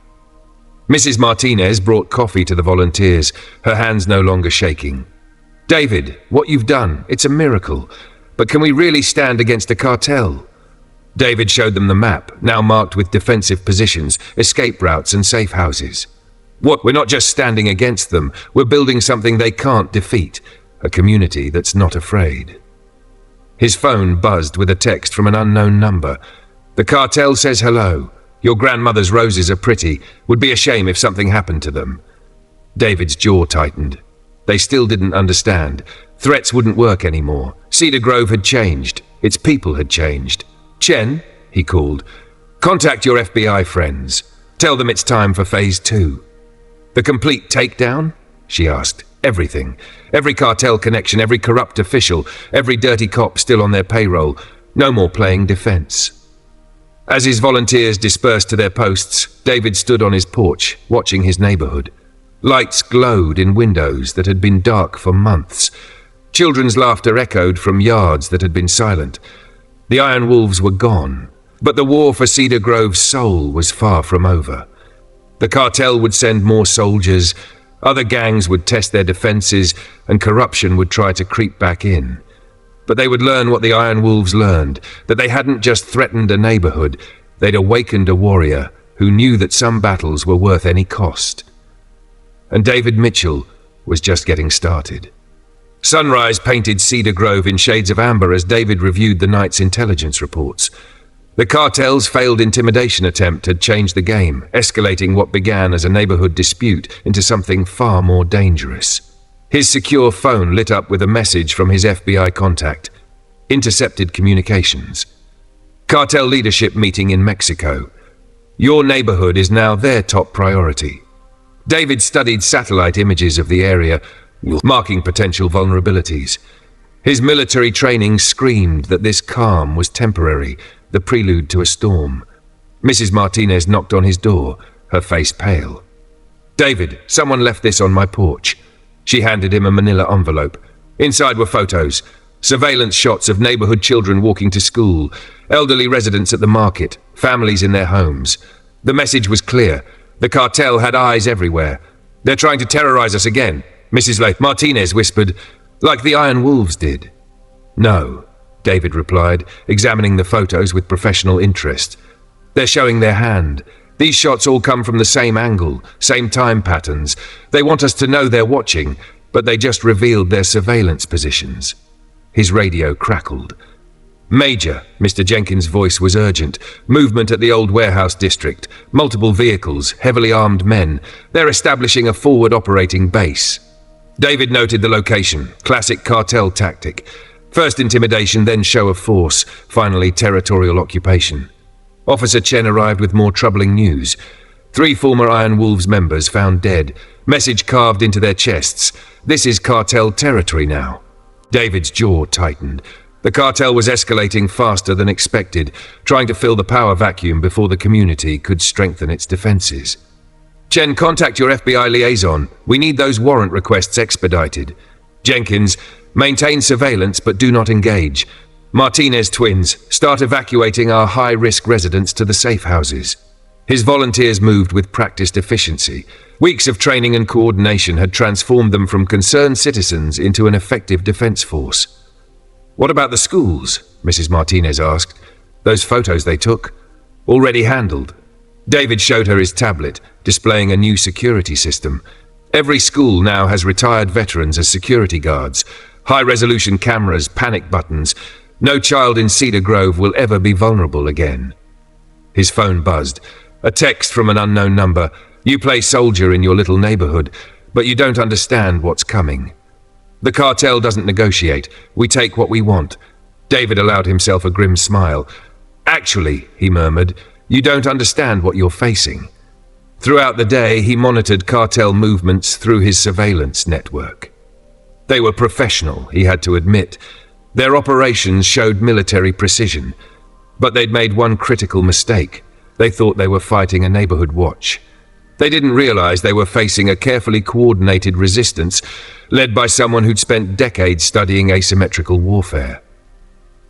Mrs. Martinez brought coffee to the volunteers, her hands no longer shaking. "David, what you've done, it's a miracle. But can we really stand against a cartel?" David showed them the map, now marked with defensive positions, escape routes and safe houses. We're not just standing against them, we're building something they can't defeat, a community that's not afraid." His phone buzzed with a text from an unknown number. "The cartel says hello. Your grandmother's roses are pretty. Would be a shame if something happened to them." David's jaw tightened. They still didn't understand. Threats wouldn't work anymore. Cedar Grove had changed. Its people had changed. "Chen," he called, "contact your FBI friends. Tell them it's time for Phase 2. "The complete takedown?" she asked. "Everything. Every cartel connection, every corrupt official, every dirty cop still on their payroll. No more playing defense." As his volunteers dispersed to their posts, David stood on his porch, watching his neighborhood. Lights glowed in windows that had been dark for months. Children's laughter echoed from yards that had been silent. The Iron Wolves were gone, but the war for Cedar Grove's soul was far from over. The cartel would send more soldiers, other gangs would test their defenses, and corruption would try to creep back in. But they would learn what the Iron Wolves learned, that they hadn't just threatened a neighborhood, they'd awakened a warrior who knew that some battles were worth any cost. And David Mitchell was just getting started. Sunrise painted Cedar Grove in shades of amber as David reviewed the night's intelligence reports. The cartel's failed intimidation attempt had changed the game, escalating what began as a neighborhood dispute into something far more dangerous. His secure phone lit up with a message from his FBI contact. Intercepted communications. Cartel leadership meeting in Mexico. Your neighborhood is now their top priority. David studied satellite images of the area, marking potential vulnerabilities. His military training screamed that this calm was temporary, the prelude to a storm. Mrs. Martinez knocked on his door, her face pale. "David, someone left this on my porch." She handed him a manila envelope. Inside were photos, surveillance shots of neighborhood children walking to school, elderly residents at the market, families in their homes. The message was clear. The cartel had eyes everywhere. "They're trying to terrorize us again," Mrs. Martinez whispered, "like the Iron Wolves did." "No," David replied, examining the photos with professional interest. "They're showing their hand. These shots all come from the same angle, same time patterns. They want us to know they're watching, but they just revealed their surveillance positions." His radio crackled. "Major," Mr. Jenkins' voice was urgent. "Movement at the old warehouse district. Multiple vehicles, heavily armed men. They're establishing a forward operating base." David noted the location. Classic cartel tactic. First intimidation, then show of force, finally territorial occupation. Officer Chen arrived with more troubling news. 3 former Iron Wolves members found dead. Message carved into their chests. "This is cartel territory now." David's jaw tightened. The cartel was escalating faster than expected, trying to fill the power vacuum before the community could strengthen its defenses. "Chen, contact your FBI liaison. We need those warrant requests expedited." Jenkins, "Maintain surveillance but do not engage." Martinez twins, "Start evacuating our high-risk residents to the safe houses." His volunteers moved with practiced efficiency. Weeks of training and coordination had transformed them from concerned citizens into an effective defense force. "What about the schools?" Mrs. Martinez asked. "Those photos they took? Already handled." David showed her his tablet, displaying a new security system. Every school now has retired veterans as security guards. High-resolution cameras, panic buttons. No child in Cedar Grove will ever be vulnerable again. His phone buzzed. A text from an unknown number. "You play soldier in your little neighborhood, but you don't understand what's coming. The cartel doesn't negotiate. We take what we want." David allowed himself a grim smile. "Actually," he murmured, "you don't understand what you're facing." Throughout the day, he monitored cartel movements through his surveillance network. They were professional, he had to admit. Their operations showed military precision. But they'd made one critical mistake. They thought they were fighting a neighborhood watch. They didn't realize they were facing a carefully coordinated resistance led by someone who'd spent decades studying asymmetrical warfare.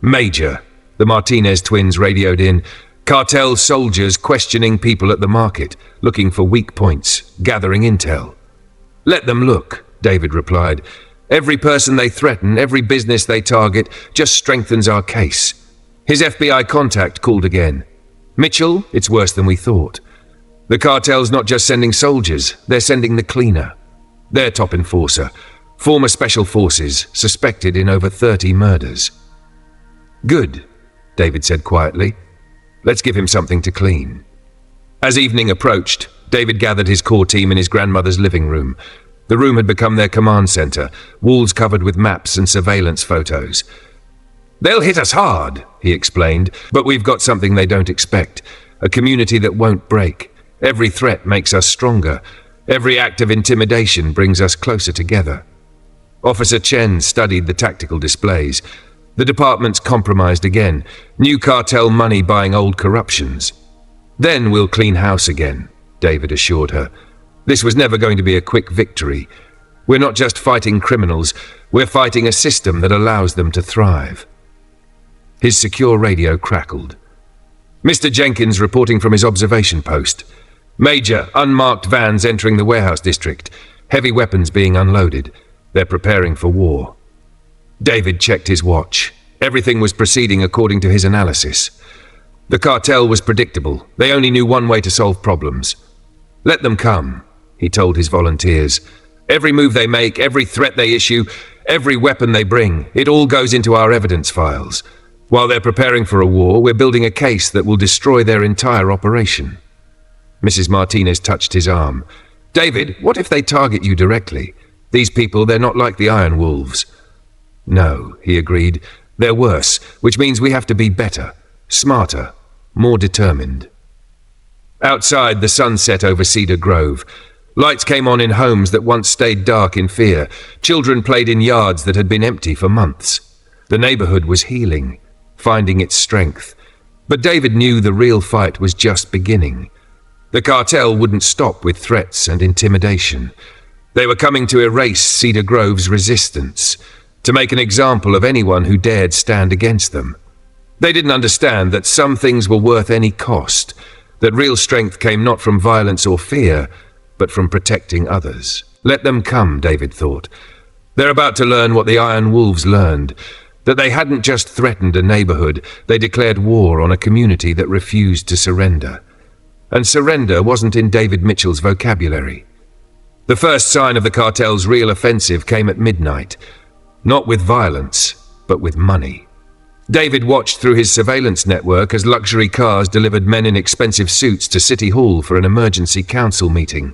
"Major," the Martinez twins radioed in. "Cartel soldiers questioning people at the market, looking for weak points, gathering intel." "Let them look," David replied. "Every person they threaten, every business they target, just strengthens our case." His FBI contact called again. "Mitchell, it's worse than we thought. The cartel's not just sending soldiers, they're sending the cleaner. Their top enforcer, former special forces, suspected in over 30 murders." "Good," David said quietly. "Let's give him something to clean." As evening approached, David gathered his core team in his grandmother's living room. The room had become their command center, walls covered with maps and surveillance photos. "They'll hit us hard," he explained, "but we've got something they don't expect. A community that won't break. Every threat makes us stronger. Every act of intimidation brings us closer together." Officer Chen studied the tactical displays. The department's compromised again. New cartel money buying old corruptions. "Then we'll clean house again," David assured her. "This was never going to be a quick victory. We're not just fighting criminals, we're fighting a system that allows them to thrive." His secure radio crackled. Mr. Jenkins reporting from his observation post. "Major, unmarked vans entering the warehouse district. Heavy weapons being unloaded. They're preparing for war." David checked his watch. Everything was proceeding according to his analysis. The cartel was predictable. They only knew one way to solve problems. "Let them come," he told his volunteers. "Every move they make, every threat they issue, every weapon they bring, it all goes into our evidence files. While they're preparing for a war, we're building a case that will destroy their entire operation." Mrs. Martinez touched his arm. "David, what if they target you directly? These people, they're not like the Iron Wolves." "No," he agreed. "They're worse, which means we have to be better, smarter, more determined." Outside, the sun set over Cedar Grove. Lights came on in homes that once stayed dark in fear. Children played in yards that had been empty for months. The neighborhood was healing, finding its strength. But David knew the real fight was just beginning. The cartel wouldn't stop with threats and intimidation. They were coming to erase Cedar Grove's resistance, to make an example of anyone who dared stand against them. They didn't understand that some things were worth any cost, that real strength came not from violence or fear, but from protecting others. Let them come, David thought. They're about to learn what the Iron Wolves learned, that they hadn't just threatened a neighborhood, they declared war on a community that refused to surrender. And surrender wasn't in David Mitchell's vocabulary. The first sign of the cartel's real offensive came at midnight, not with violence, but with money. David watched through his surveillance network as luxury cars delivered men in expensive suits to City Hall for an emergency council meeting.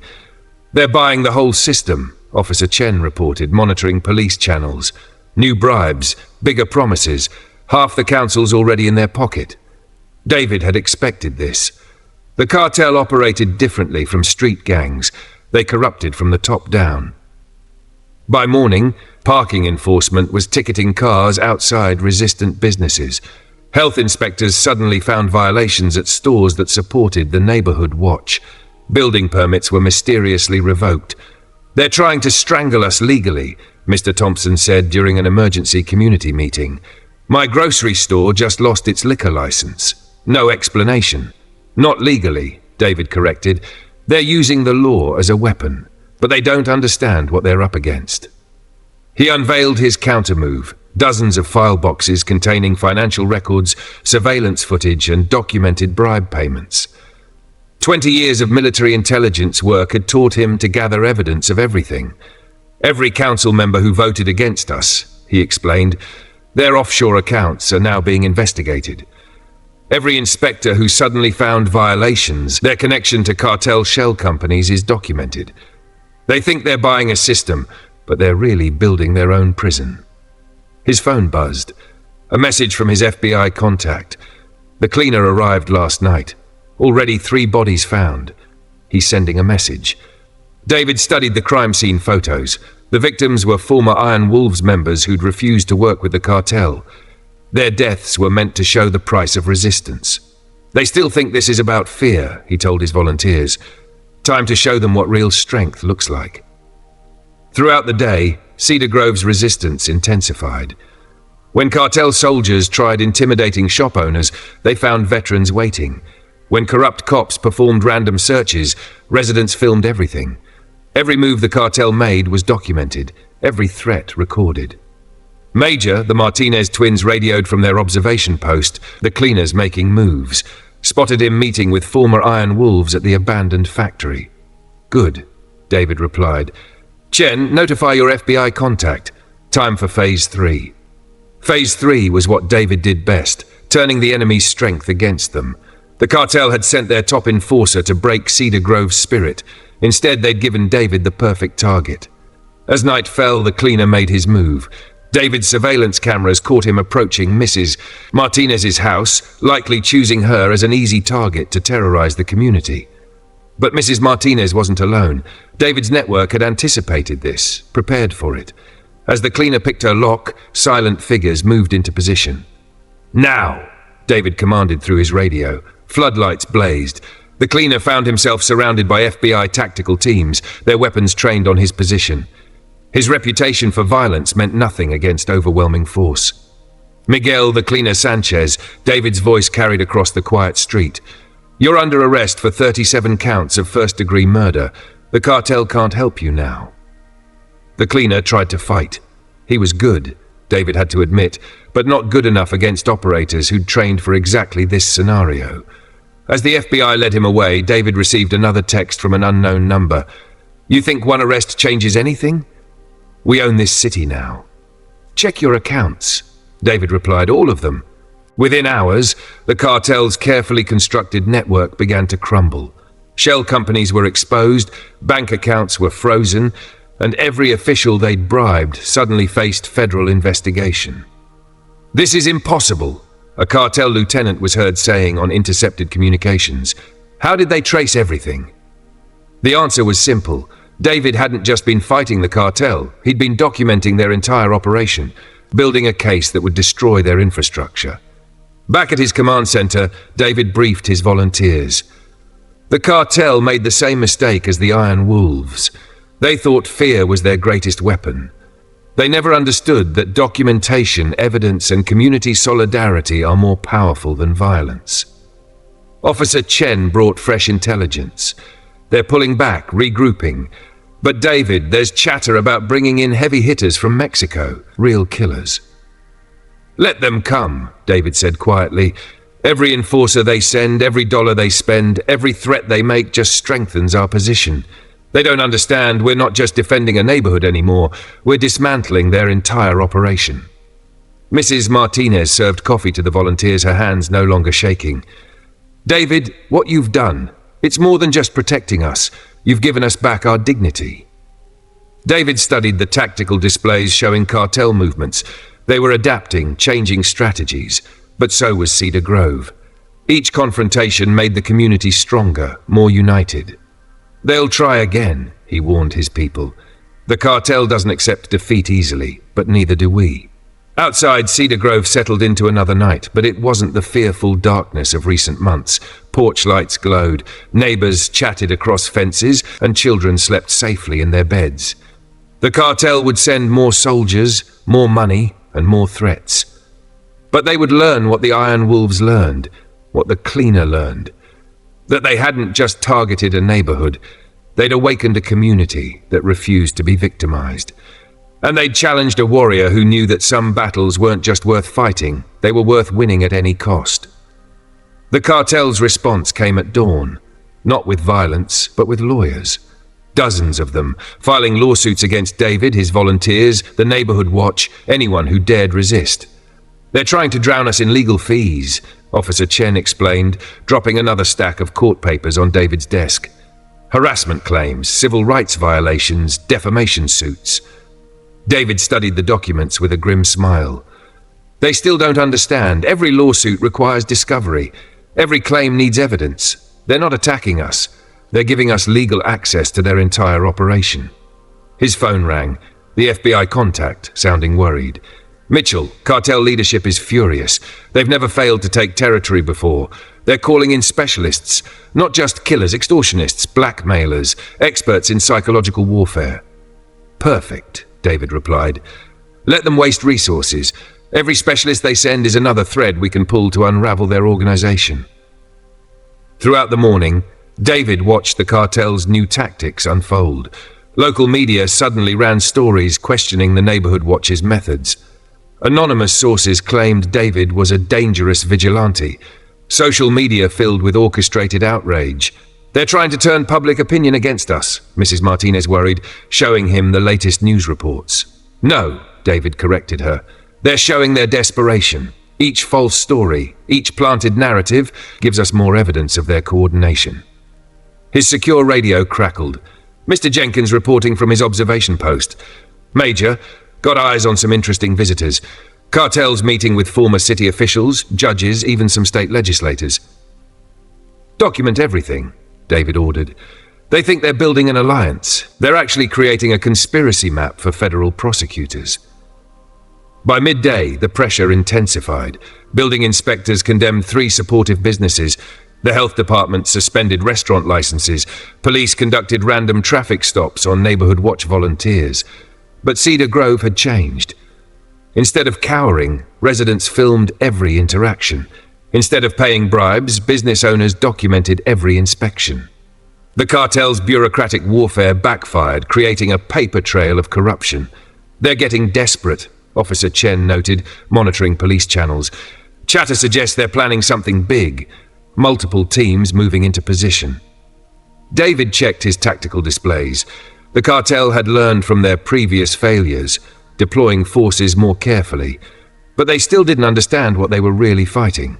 They're buying the whole system, Officer Chen reported, monitoring police channels. New bribes, bigger promises, half the council's already in their pocket. David had expected this. The cartel operated differently from street gangs. They corrupted from the top down. By morning, parking enforcement was ticketing cars outside resistant businesses. Health inspectors suddenly found violations at stores that supported the neighborhood watch. Building permits were mysteriously revoked. They're trying to strangle us legally, Mr. Thompson said during an emergency community meeting. My grocery store just lost its liquor license. No explanation. Not legally, David corrected. They're using the law as a weapon, but they don't understand what they're up against. He unveiled his countermove, dozens of file boxes containing financial records, surveillance footage, and documented bribe payments. 20 years of military intelligence work had taught him to gather evidence of everything. Every council member who voted against us, he explained, their offshore accounts are now being investigated. Every inspector who suddenly found violations, their connection to cartel shell companies is documented. They think they're buying a system, but they're really building their own prison. His phone buzzed. A message from his FBI contact. The cleaner arrived last night. Already 3 bodies found. He's sending a message. David studied the crime scene photos. The victims were former Iron Wolves members who'd refused to work with the cartel. Their deaths were meant to show the price of resistance. They still think this is about fear, he told his volunteers. Time to show them what real strength looks like. Throughout the day, Cedar Grove's resistance intensified. When cartel soldiers tried intimidating shop owners, they found veterans waiting. When corrupt cops performed random searches, residents filmed everything. Every move the cartel made was documented, every threat recorded. Major, the Martinez twins radioed from their observation post, the cleaners making moves, spotted him meeting with former Iron Wolves at the abandoned factory. Good, David replied. Chen, notify your FBI contact. Time for Phase 3. Phase 3 was what David did best, turning the enemy's strength against them. The cartel had sent their top enforcer to break Cedar Grove's spirit. Instead, they'd given David the perfect target. As night fell, the cleaner made his move. David's surveillance cameras caught him approaching Mrs. Martinez's house, likely choosing her as an easy target to terrorize the community. But Mrs. Martinez wasn't alone. David's network had anticipated this, prepared for it. As the cleaner picked her lock, silent figures moved into position. Now, David commanded through his radio. Floodlights blazed. The cleaner found himself surrounded by FBI tactical teams, their weapons trained on his position. His reputation for violence meant nothing against overwhelming force. Miguel, the cleaner Sanchez, David's voice carried across the quiet street. You're under arrest for 37 counts of first-degree murder. The cartel can't help you now. The cleaner tried to fight. He was good, David had to admit, but not good enough against operators who'd trained for exactly this scenario. As the FBI led him away, David received another text from an unknown number. You think one arrest changes anything? We own this city now. Check your accounts, David replied, all of them. Within hours, the cartel's carefully constructed network began to crumble. Shell companies were exposed, bank accounts were frozen, and every official they'd bribed suddenly faced federal investigation. This is impossible, a cartel lieutenant was heard saying on intercepted communications. How did they trace everything? The answer was simple. David hadn't just been fighting the cartel, he'd been documenting their entire operation, building a case that would destroy their infrastructure. Back at his command center, David briefed his volunteers. The cartel made the same mistake as the Iron Wolves. They thought fear was their greatest weapon. They never understood that documentation, evidence, and community solidarity are more powerful than violence. Officer Chen brought fresh intelligence. They're pulling back, regrouping. But David, there's chatter about bringing in heavy hitters from Mexico, real killers. Let them come, David said quietly. Every enforcer they send, every dollar they spend, every threat they make just strengthens our position. They don't understand we're not just defending a neighborhood anymore, we're dismantling their entire operation. Mrs. Martinez served coffee to the volunteers, her hands no longer shaking. David, what you've done, it's more than just protecting us. You've given us back our dignity. David studied the tactical displays showing cartel movements. They were adapting, changing strategies, but so was Cedar Grove. Each confrontation made the community stronger, more united. They'll try again, he warned his people. The cartel doesn't accept defeat easily, but neither do we. Outside, Cedar Grove settled into another night, but it wasn't the fearful darkness of recent months. Porch lights glowed, neighbors chatted across fences, and children slept safely in their beds. The cartel would send more soldiers, more money, and more threats. But they would learn what the Iron Wolves learned, what the Cleaner learned. That they hadn't just targeted a neighborhood, they'd awakened a community that refused to be victimized. And they'd challenged a warrior who knew that some battles weren't just worth fighting, they were worth winning at any cost. The cartel's response came at dawn, not with violence, but with lawyers. Dozens of them, filing lawsuits against David, his volunteers, the Neighborhood Watch, anyone who dared resist. They're trying to drown us in legal fees, Officer Chen explained, dropping another stack of court papers on David's desk. Harassment claims, civil rights violations, defamation suits. David studied the documents with a grim smile. They still don't understand. Every lawsuit requires discovery. Every claim needs evidence. They're not attacking us. They're giving us legal access to their entire operation. His phone rang, the FBI contact, sounding worried. Mitchell, cartel leadership is furious. They've never failed to take territory before. They're calling in specialists, not just killers, extortionists, blackmailers, experts in psychological warfare. Perfect, David replied. Let them waste resources. Every specialist they send is another thread we can pull to unravel their organization. Throughout the morning, David watched the cartel's new tactics unfold. Local media suddenly ran stories questioning the Neighborhood Watch's methods. Anonymous sources claimed David was a dangerous vigilante. Social media filled with orchestrated outrage. They're trying to turn public opinion against us, Mrs. Martinez worried, showing him the latest news reports. No, David corrected her. They're showing their desperation. Each false story, each planted narrative gives us more evidence of their coordination. His secure radio crackled. Mr. Jenkins reporting from his observation post. Major, got eyes on some interesting visitors. Cartels meeting with former city officials, judges, even some state legislators. Document everything, David ordered. They think they're building an alliance. They're actually creating a conspiracy map for federal prosecutors. By midday, the pressure intensified. Building inspectors condemned 3 supportive businesses. The health department suspended restaurant licenses. Police conducted random traffic stops on Neighborhood Watch volunteers. But Cedar Grove had changed. Instead of cowering, residents filmed every interaction. Instead of paying bribes, business owners documented every inspection. The cartel's bureaucratic warfare backfired, creating a paper trail of corruption. They're getting desperate, Officer Chen noted, monitoring police channels. Chatter suggests they're planning something big, multiple teams moving into position. David checked his tactical displays. The cartel had learned from their previous failures, deploying forces more carefully, but they still didn't understand what they were really fighting.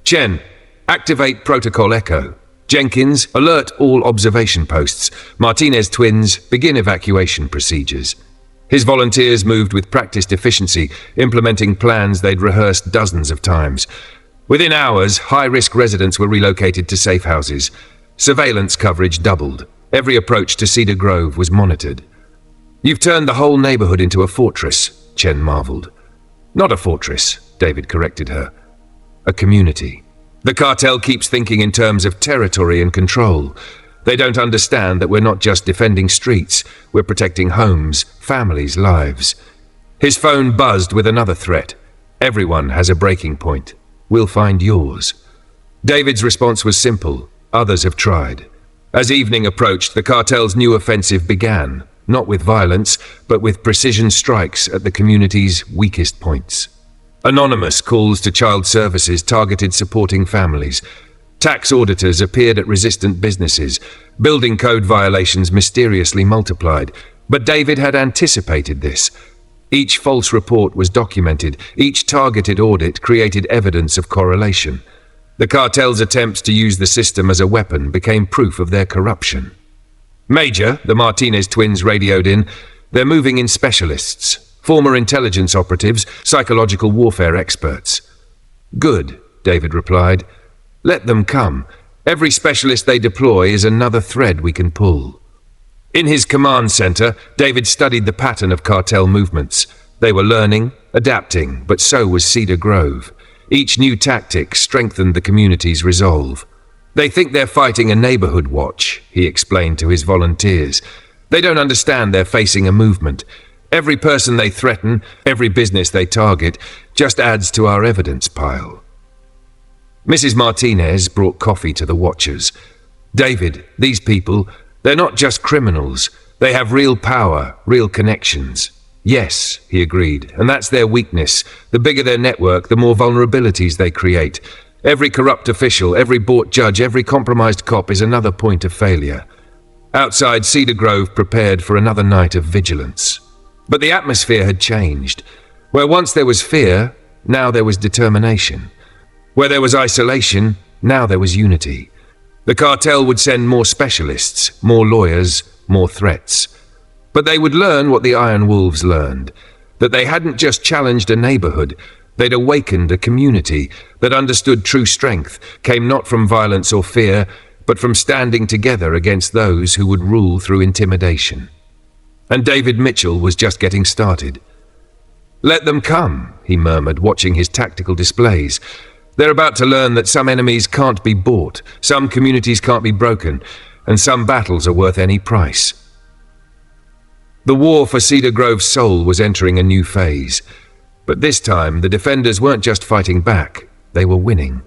Chen, activate Protocol Echo. Jenkins, alert all observation posts. Martinez twins, begin evacuation procedures. His volunteers moved with practiced efficiency, implementing plans they'd rehearsed dozens of times. Within hours, high-risk residents were relocated to safe houses. Surveillance coverage doubled. Every approach to Cedar Grove was monitored. "You've turned the whole neighborhood into a fortress," Chen marveled. "Not a fortress," David corrected her. "A community. The cartel keeps thinking in terms of territory and control. They don't understand that we're not just defending streets, we're protecting homes, families, lives." His phone buzzed with another threat. "Everyone has a breaking point. We'll find yours." David's response was simple. Others have tried. As evening approached, the cartel's new offensive began, not with violence, but with precision strikes at the community's weakest points. Anonymous calls to child services targeted supporting families. Tax auditors appeared at resistant businesses. Building code violations mysteriously multiplied. But David had anticipated this. Each false report was documented. Each targeted audit created evidence of correlation. The cartel's attempts to use the system as a weapon became proof of their corruption. "Major," the Martinez twins radioed in, "they're moving in specialists. Former intelligence operatives, psychological warfare experts." "Good," David replied. "Let them come. Every specialist they deploy is another thread we can pull." In his command center, David studied the pattern of cartel movements. They were learning, adapting, but so was Cedar Grove. Each new tactic strengthened the community's resolve. "They think they're fighting a neighborhood watch," he explained to his volunteers. "They don't understand they're facing a movement. Every person they threaten, every business they target, just adds to our evidence pile." Mrs. Martinez brought coffee to the watchers. "David, these people, they're not just criminals. They have real power, real connections." "Yes," he agreed, "and that's their weakness. The bigger their network, the more vulnerabilities they create. Every corrupt official, every bought judge, every compromised cop is another point of failure." Outside, Cedar Grove prepared for another night of vigilance. But the atmosphere had changed. Where once there was fear, now there was determination. Where there was isolation, now there was unity. The cartel would send more specialists, more lawyers, more threats. But they would learn what the Iron Wolves learned, that they hadn't just challenged a neighborhood, they'd awakened a community that understood true strength came not from violence or fear, but from standing together against those who would rule through intimidation. And David Mitchell was just getting started. "Let them come," he murmured, watching his tactical displays. "They're about to learn that some enemies can't be bought, some communities can't be broken, and some battles are worth any price." The war for Cedar Grove's soul was entering a new phase. But this time, the defenders weren't just fighting back, they were winning.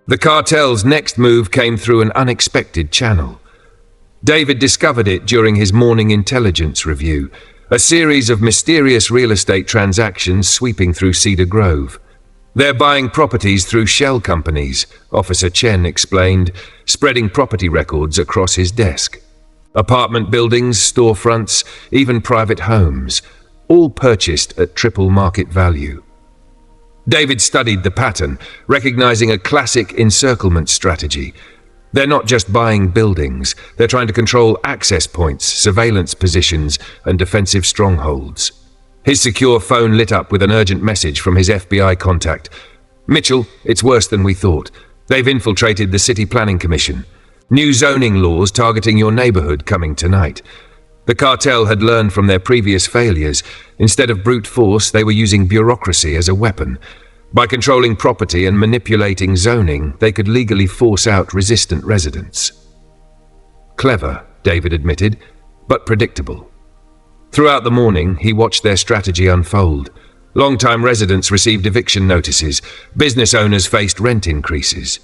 The cartel's next move came through an unexpected channel. David discovered it during his morning intelligence review, a series of mysterious real estate transactions sweeping through Cedar Grove. "They're buying properties through shell companies," Officer Chen explained, spreading property records across his desk. Apartment buildings, storefronts, even private homes, all purchased at triple market value. David studied the pattern, recognizing a classic encirclement strategy. They're not just buying buildings, they're trying to control access points, surveillance positions, and defensive strongholds. His secure phone lit up with an urgent message from his FBI contact. "Mitchell, it's worse than we thought. They've infiltrated the City Planning Commission. New zoning laws targeting your neighborhood coming tonight." The cartel had learned from their previous failures. Instead of brute force, they were using bureaucracy as a weapon. By controlling property and manipulating zoning, they could legally force out resistant residents. Clever, David admitted, but predictable. Throughout the morning, he watched their strategy unfold. Long-time residents received eviction notices. Business owners faced rent increases.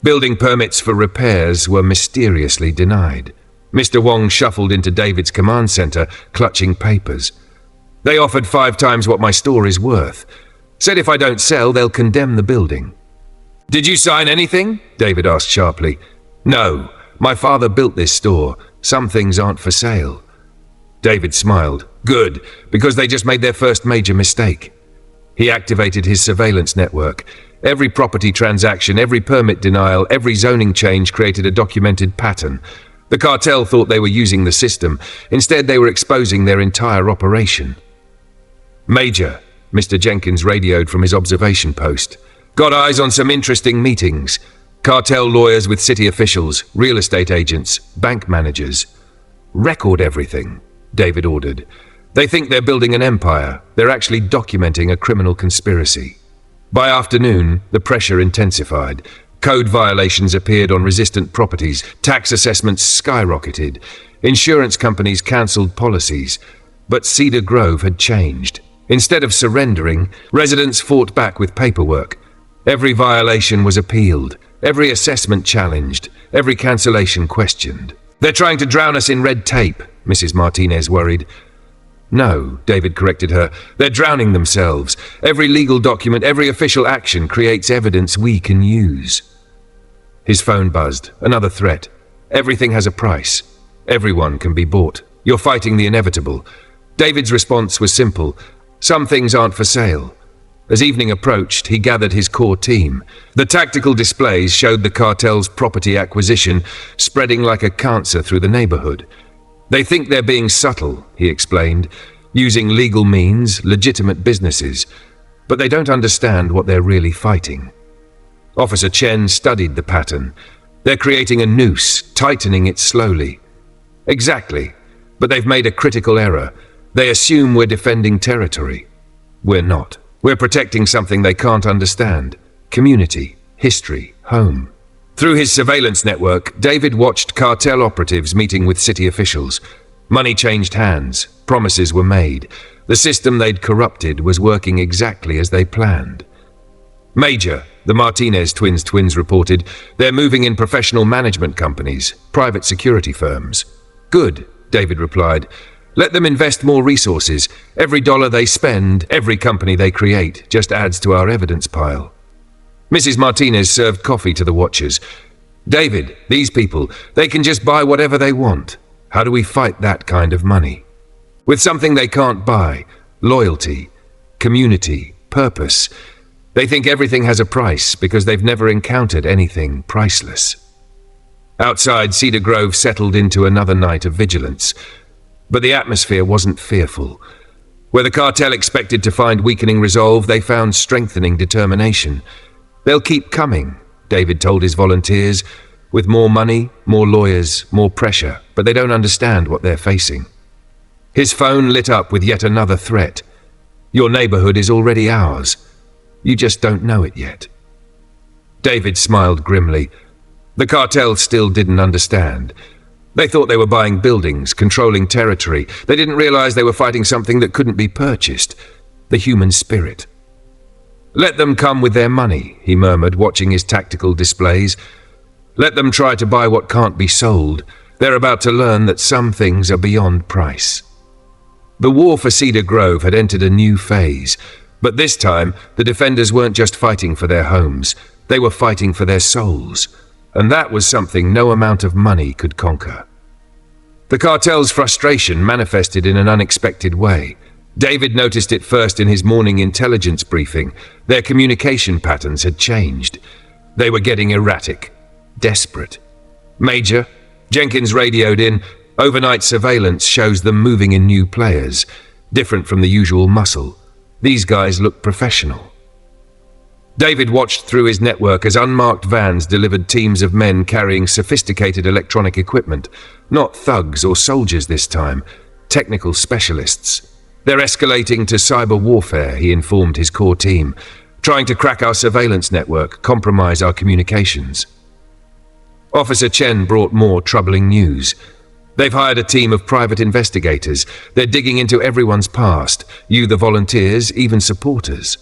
Building permits for repairs were mysteriously denied. Mr. Wong shuffled into David's command center, clutching papers. "They offered 5 times what my store is worth. Said if I don't sell, they'll condemn the building." "Did you sign anything?" David asked sharply. "No. My father built this store. Some things aren't for sale." David smiled. "Good, because they just made their first major mistake." He activated his surveillance network. Every property transaction, every permit denial, every zoning change created a documented pattern. The cartel thought they were using the system. Instead, they were exposing their entire operation. "Major," Mr. Jenkins radioed from his observation post. "Got eyes on some interesting meetings. Cartel lawyers with city officials, real estate agents, bank managers. Record everything, David ordered. They think they're building an empire. They're actually documenting a criminal conspiracy. By afternoon, the pressure intensified. Code violations appeared on resistant properties. Tax assessments skyrocketed. Insurance companies cancelled policies. But Cedar Grove had changed. Instead of surrendering, residents fought back with paperwork. Every violation was appealed. Every assessment challenged. Every cancellation questioned. They're trying to drown us in red tape, Mrs. Martinez worried. No, David corrected her. They're drowning themselves. Every legal document, every official action creates evidence we can use. His phone buzzed. Another threat. Everything has a price. Everyone can be bought. You're fighting the inevitable. David's response was simple. Some things aren't for sale. As evening approached, he gathered his core team. The tactical displays showed the cartel's property acquisition spreading like a cancer through the neighborhood. They think they're being subtle, he explained, using legal means, legitimate businesses, but they don't understand what they're really fighting. Officer Chen studied the pattern. They're creating a noose, tightening it slowly. Exactly, but they've made a critical error. They assume we're defending territory. We're not. We're protecting something they can't understand. Community, history, home. Through his surveillance network, David watched cartel operatives meeting with city officials. Money changed hands. Promises were made. The system they'd corrupted was working exactly as they planned. Major, the Martinez twins reported, they're moving in professional management companies, private security firms. Good, David replied. Let them invest more resources. Every dollar they spend, every company they create, just adds to our evidence pile. Mrs. Martinez served coffee to the watchers. David, these people, they can just buy whatever they want. How do we fight that kind of money? With something they can't buy, loyalty, community, purpose. They think everything has a price because they've never encountered anything priceless. Outside, Cedar Grove settled into another night of vigilance. But the atmosphere wasn't fearful. Where the cartel expected to find weakening resolve, they found strengthening determination. They'll keep coming, David told his volunteers, with more money, more lawyers, more pressure, but they don't understand what they're facing. His phone lit up with yet another threat. Your neighborhood is already ours. You just don't know it yet. David smiled grimly. The cartel still didn't understand. They thought they were buying buildings, controlling territory. They didn't realize they were fighting something that couldn't be purchased, the human spirit. Let them come with their money, he murmured, watching his tactical displays. Let them try to buy what can't be sold. They're about to learn that some things are beyond price. The war for Cedar Grove had entered a new phase, but this time the defenders weren't just fighting for their homes, they were fighting for their souls. And that was something no amount of money could conquer. The cartel's frustration manifested in an unexpected way. David noticed it first in his morning intelligence briefing. Their communication patterns had changed. They were getting erratic, desperate. Major, Jenkins radioed in, overnight surveillance shows them moving in new players, different from the usual muscle. These guys look professional. David watched through his network as unmarked vans delivered teams of men carrying sophisticated electronic equipment. Not thugs or soldiers this time, technical specialists. They're escalating to cyber warfare, he informed his core team, trying to crack our surveillance network, compromise our communications. Officer Chen brought more troubling news. They've hired a team of private investigators. They're digging into everyone's past, you the volunteers, even supporters.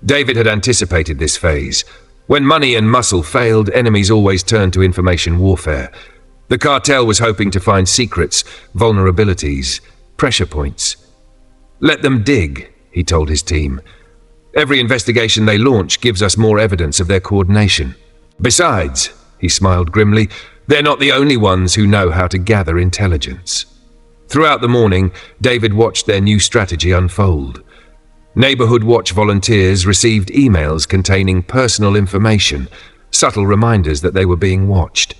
David had anticipated this phase. When money and muscle failed, enemies always turned to information warfare. The cartel was hoping to find secrets, vulnerabilities, pressure points. Let them dig, he told his team. Every investigation they launch gives us more evidence of their coordination. Besides, he smiled grimly, they're not the only ones who know how to gather intelligence. Throughout the morning, David watched their new strategy unfold. Neighborhood Watch volunteers received emails containing personal information, subtle reminders that they were being watched.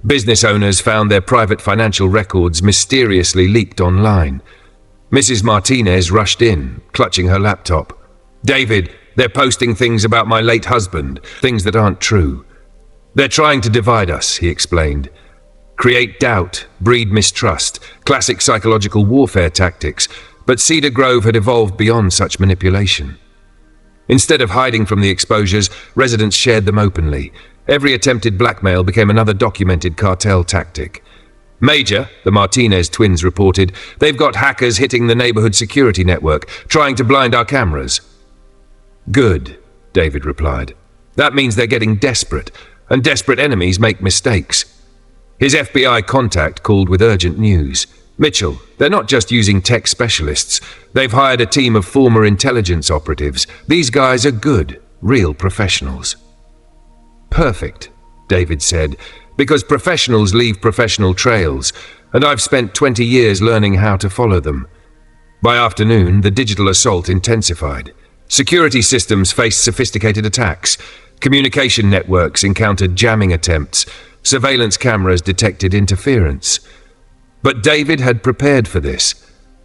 Business owners found their private financial records mysteriously leaked online. Mrs. Martinez rushed in, clutching her laptop. David, they're posting things about my late husband, things that aren't true. They're trying to divide us, he explained. Create doubt, breed mistrust, classic psychological warfare tactics, but Cedar Grove had evolved beyond such manipulation. Instead of hiding from the exposures, residents shared them openly. Every attempted blackmail became another documented cartel tactic. Major, the Martinez twins reported, they've got hackers hitting the neighborhood security network, trying to blind our cameras. Good, David replied. That means they're getting desperate, and desperate enemies make mistakes. His FBI contact called with urgent news. Mitchell, they're not just using tech specialists. They've hired a team of former intelligence operatives. These guys are good, real professionals. Perfect, David said, because professionals leave professional trails, and I've spent 20 years learning how to follow them. By afternoon, the digital assault intensified. Security systems faced sophisticated attacks. Communication networks encountered jamming attempts. Surveillance cameras detected interference. But David had prepared for this.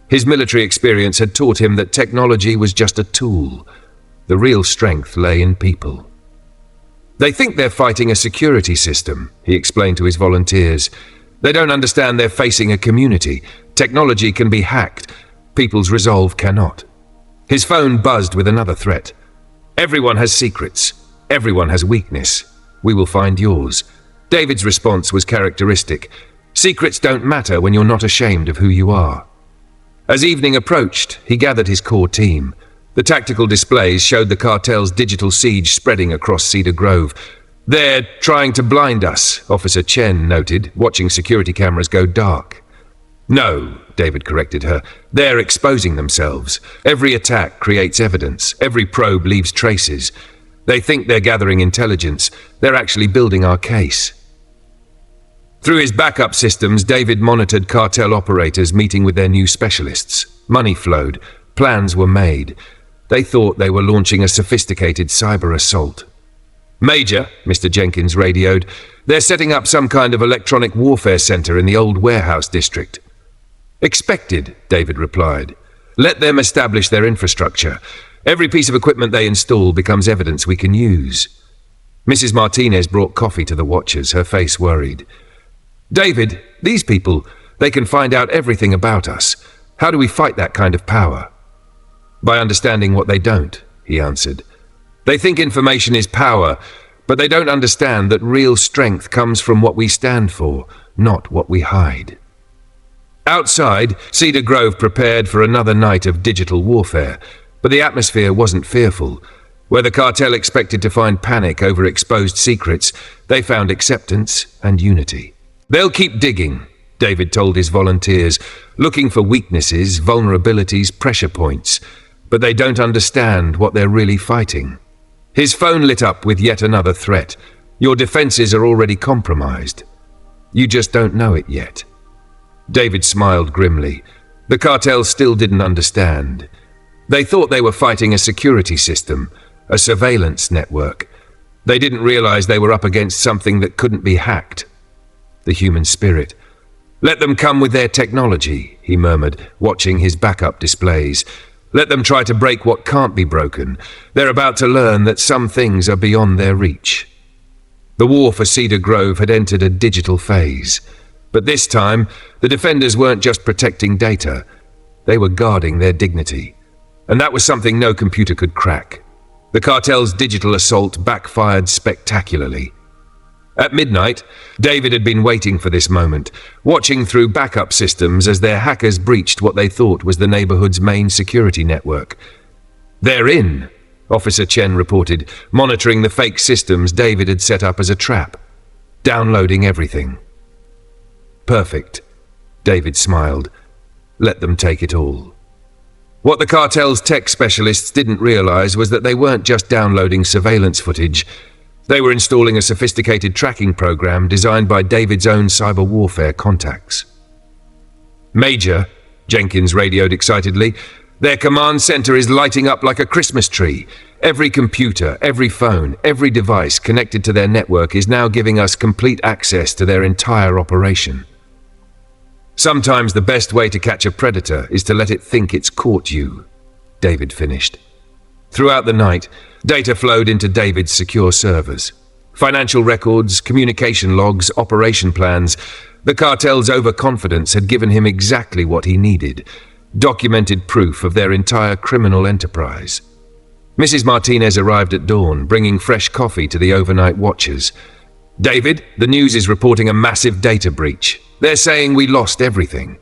His military experience had taught him that technology was just a tool. The real strength lay in people. They think they're fighting a security system, he explained to his volunteers. They don't understand they're facing a community. Technology can be hacked. People's resolve cannot. His phone buzzed with another threat. Everyone has secrets. Everyone has weakness. We will find yours. David's response was characteristic. Secrets don't matter when you're not ashamed of who you are. As evening approached, he gathered his core team. The tactical displays showed the cartel's digital siege spreading across Cedar Grove. They're trying to blind us, Officer Chen noted, watching security cameras go dark. No, David corrected her. They're exposing themselves. Every attack creates evidence. Every probe leaves traces. They think they're gathering intelligence. They're actually building our case. Through his backup systems, David monitored cartel operators meeting with their new specialists. Money flowed. Plans were made. They thought they were launching a sophisticated cyber assault. Major, Mr. Jenkins radioed, they're setting up some kind of electronic warfare center in the old warehouse district. Expected, David replied. Let them establish their infrastructure. Every piece of equipment they install becomes evidence we can use. Mrs. Martinez brought coffee to the watchers, her face worried. David, these people, they can find out everything about us. How do we fight that kind of power? By understanding what they don't, he answered. They think information is power, but they don't understand that real strength comes from what we stand for, not what we hide. Outside, Cedar Grove prepared for another night of digital warfare, but the atmosphere wasn't fearful. Where the cartel expected to find panic over exposed secrets, they found acceptance and unity. They'll keep digging, David told his volunteers, looking for weaknesses, vulnerabilities, pressure points, but they don't understand what they're really fighting. His phone lit up with yet another threat. Your defenses are already compromised. You just don't know it yet. David smiled grimly. The cartel still didn't understand. They thought they were fighting a security system, a surveillance network. They didn't realize they were up against something that couldn't be hacked. The human spirit. Let them come with their technology, he murmured, watching his backup displays. Let them try to break what can't be broken. They're about to learn that some things are beyond their reach. The war for Cedar Grove had entered a digital phase. But this time, the defenders weren't just protecting data. They were guarding their dignity. And that was something no computer could crack. The cartel's digital assault backfired spectacularly. At midnight, David had been waiting for this moment, watching through backup systems as their hackers breached what they thought was the neighborhood's main security network. They're in, Officer Chen reported, monitoring the fake systems David had set up as a trap, downloading everything. Perfect, David smiled. Let them take it all. What the cartel's tech specialists didn't realize was that they weren't just downloading surveillance footage. They were installing a sophisticated tracking program designed by David's own cyber warfare contacts. Major, Jenkins radioed excitedly, their command center is lighting up like a Christmas tree. Every computer, every phone, every device connected to their network is now giving us complete access to their entire operation. Sometimes the best way to catch a predator is to let it think it's caught you, David finished. Throughout the night, data flowed into David's secure servers. Financial records, communication logs, operation plans. The cartel's overconfidence had given him exactly what he needed: documented proof of their entire criminal enterprise. Mrs. Martinez arrived at dawn, bringing fresh coffee to the overnight watchers. "David, the news is reporting a massive data breach. They're saying we lost everything."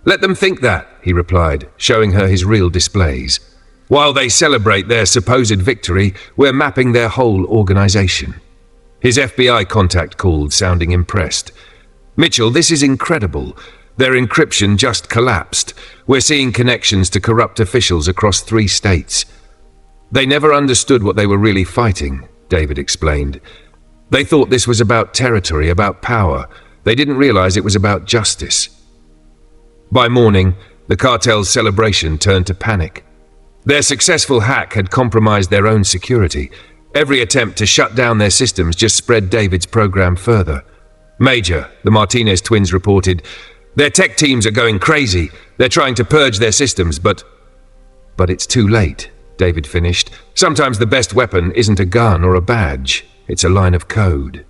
"Let them think that," he replied, showing her his real displays. "While they celebrate their supposed victory, we're mapping their whole organization." His FBI contact called, sounding impressed. "Mitchell, this is incredible. Their encryption just collapsed. We're seeing connections to corrupt officials across 3 states." "They never understood what they were really fighting," David explained. "They thought this was about territory, about power. They didn't realize it was about justice." By morning, the cartel's celebration turned to panic. Their successful hack had compromised their own security. Every attempt to shut down their systems just spread David's program further. "Major," the Martinez twins reported, "their tech teams are going crazy. They're trying to purge their systems, but it's too late," David finished. "Sometimes the best weapon isn't a gun or a badge. It's a line of code."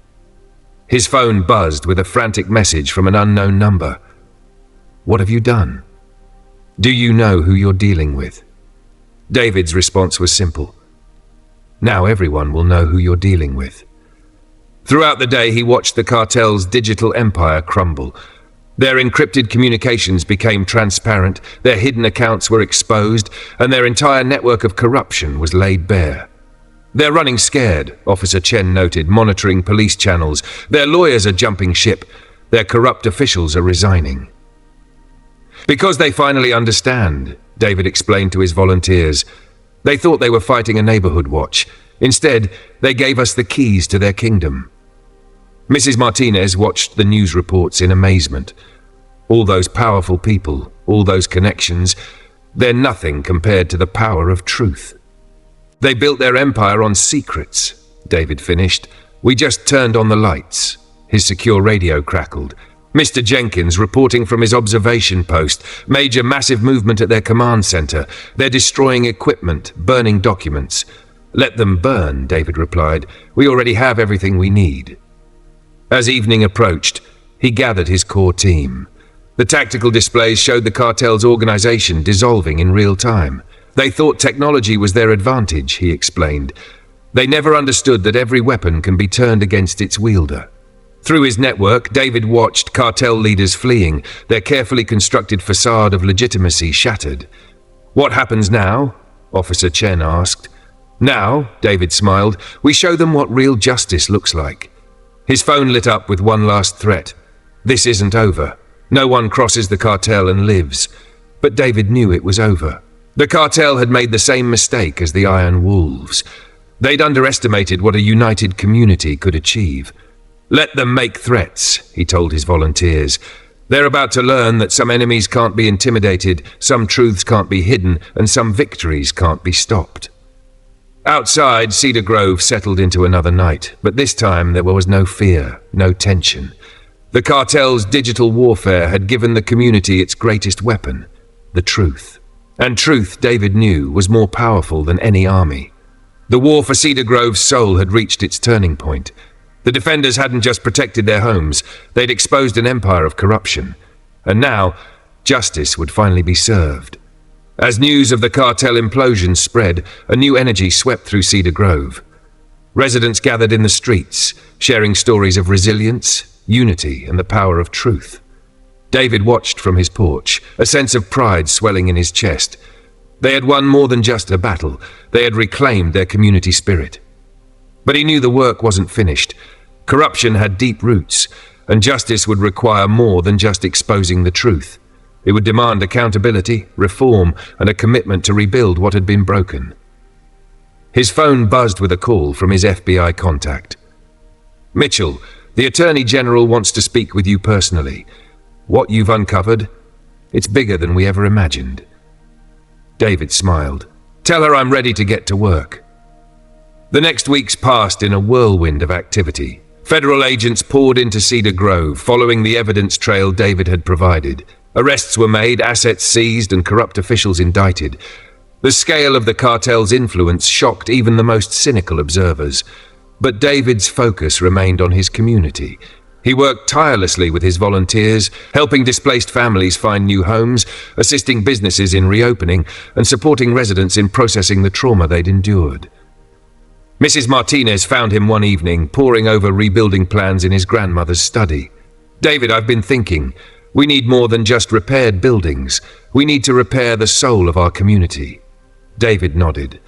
His phone buzzed with a frantic message from an unknown number. "What have you done? Do you know who you're dealing with?" David's response was simple. "Now everyone will know who you're dealing with." Throughout the day, he watched the cartel's digital empire crumble. Their encrypted communications became transparent, their hidden accounts were exposed, and their entire network of corruption was laid bare. "They're running scared," Officer Chen noted, monitoring police channels. "Their lawyers are jumping ship. Their corrupt officials are resigning." "Because they finally understand," David explained to his volunteers. "They thought they were fighting a neighborhood watch. Instead, they gave us the keys to their kingdom." Mrs. Martinez watched the news reports in amazement. All those powerful people, all those connections, they're nothing compared to the power of truth. "They built their empire on secrets," David finished. "We just turned on the lights." His secure radio crackled. Mr. Jenkins reporting from his observation post. "Major massive movement at their command center. They're destroying equipment, burning documents." "Let them burn," David replied. "We already have everything we need." As evening approached, he gathered his core team. The tactical displays showed the cartel's organization dissolving in real time. They thought technology was their advantage, he explained. They never understood that every weapon can be turned against its wielder. Through his network, David watched cartel leaders fleeing, their carefully constructed facade of legitimacy shattered. "What happens now?" Officer Chen asked. "Now," David smiled, "we show them what real justice looks like." His phone lit up with one last threat. This isn't over. No one crosses the cartel and lives. But David knew it was over. The cartel had made the same mistake as the Iron Wolves. They'd underestimated what a united community could achieve. "Let them make threats," he told his volunteers. "They're about to learn that some enemies can't be intimidated, some truths can't be hidden, and some victories can't be stopped." Outside, Cedar Grove settled into another night, but this time there was no fear, no tension. The cartel's digital warfare had given the community its greatest weapon, the truth. And truth, David knew, was more powerful than any army. The war for Cedar Grove's soul had reached its turning point. The defenders hadn't just protected their homes, they'd exposed an empire of corruption. And now, justice would finally be served. As news of the cartel implosion spread, a new energy swept through Cedar Grove. Residents gathered in the streets, sharing stories of resilience, unity, and the power of truth. David watched from his porch, a sense of pride swelling in his chest. They had won more than just a battle, they had reclaimed their community spirit. But he knew the work wasn't finished. Corruption had deep roots, and justice would require more than just exposing the truth. It would demand accountability, reform, and a commitment to rebuild what had been broken. His phone buzzed with a call from his FBI contact. "Mitchell, the Attorney General wants to speak with you personally. What you've uncovered, it's bigger than we ever imagined." David smiled. "Tell her I'm ready to get to work." The next weeks passed in a whirlwind of activity. Federal agents poured into Cedar Grove, following the evidence trail David had provided. Arrests were made, assets seized, and corrupt officials indicted. The scale of the cartel's influence shocked even the most cynical observers. but David's focus remained on his community. He worked tirelessly with his volunteers, helping displaced families find new homes, assisting businesses in reopening, and supporting residents in processing the trauma they'd endured. Mrs. Martinez found him one evening, poring over rebuilding plans in his grandmother's study. "David, I've been thinking. We need more than just repaired buildings. We need to repair the soul of our community." David nodded.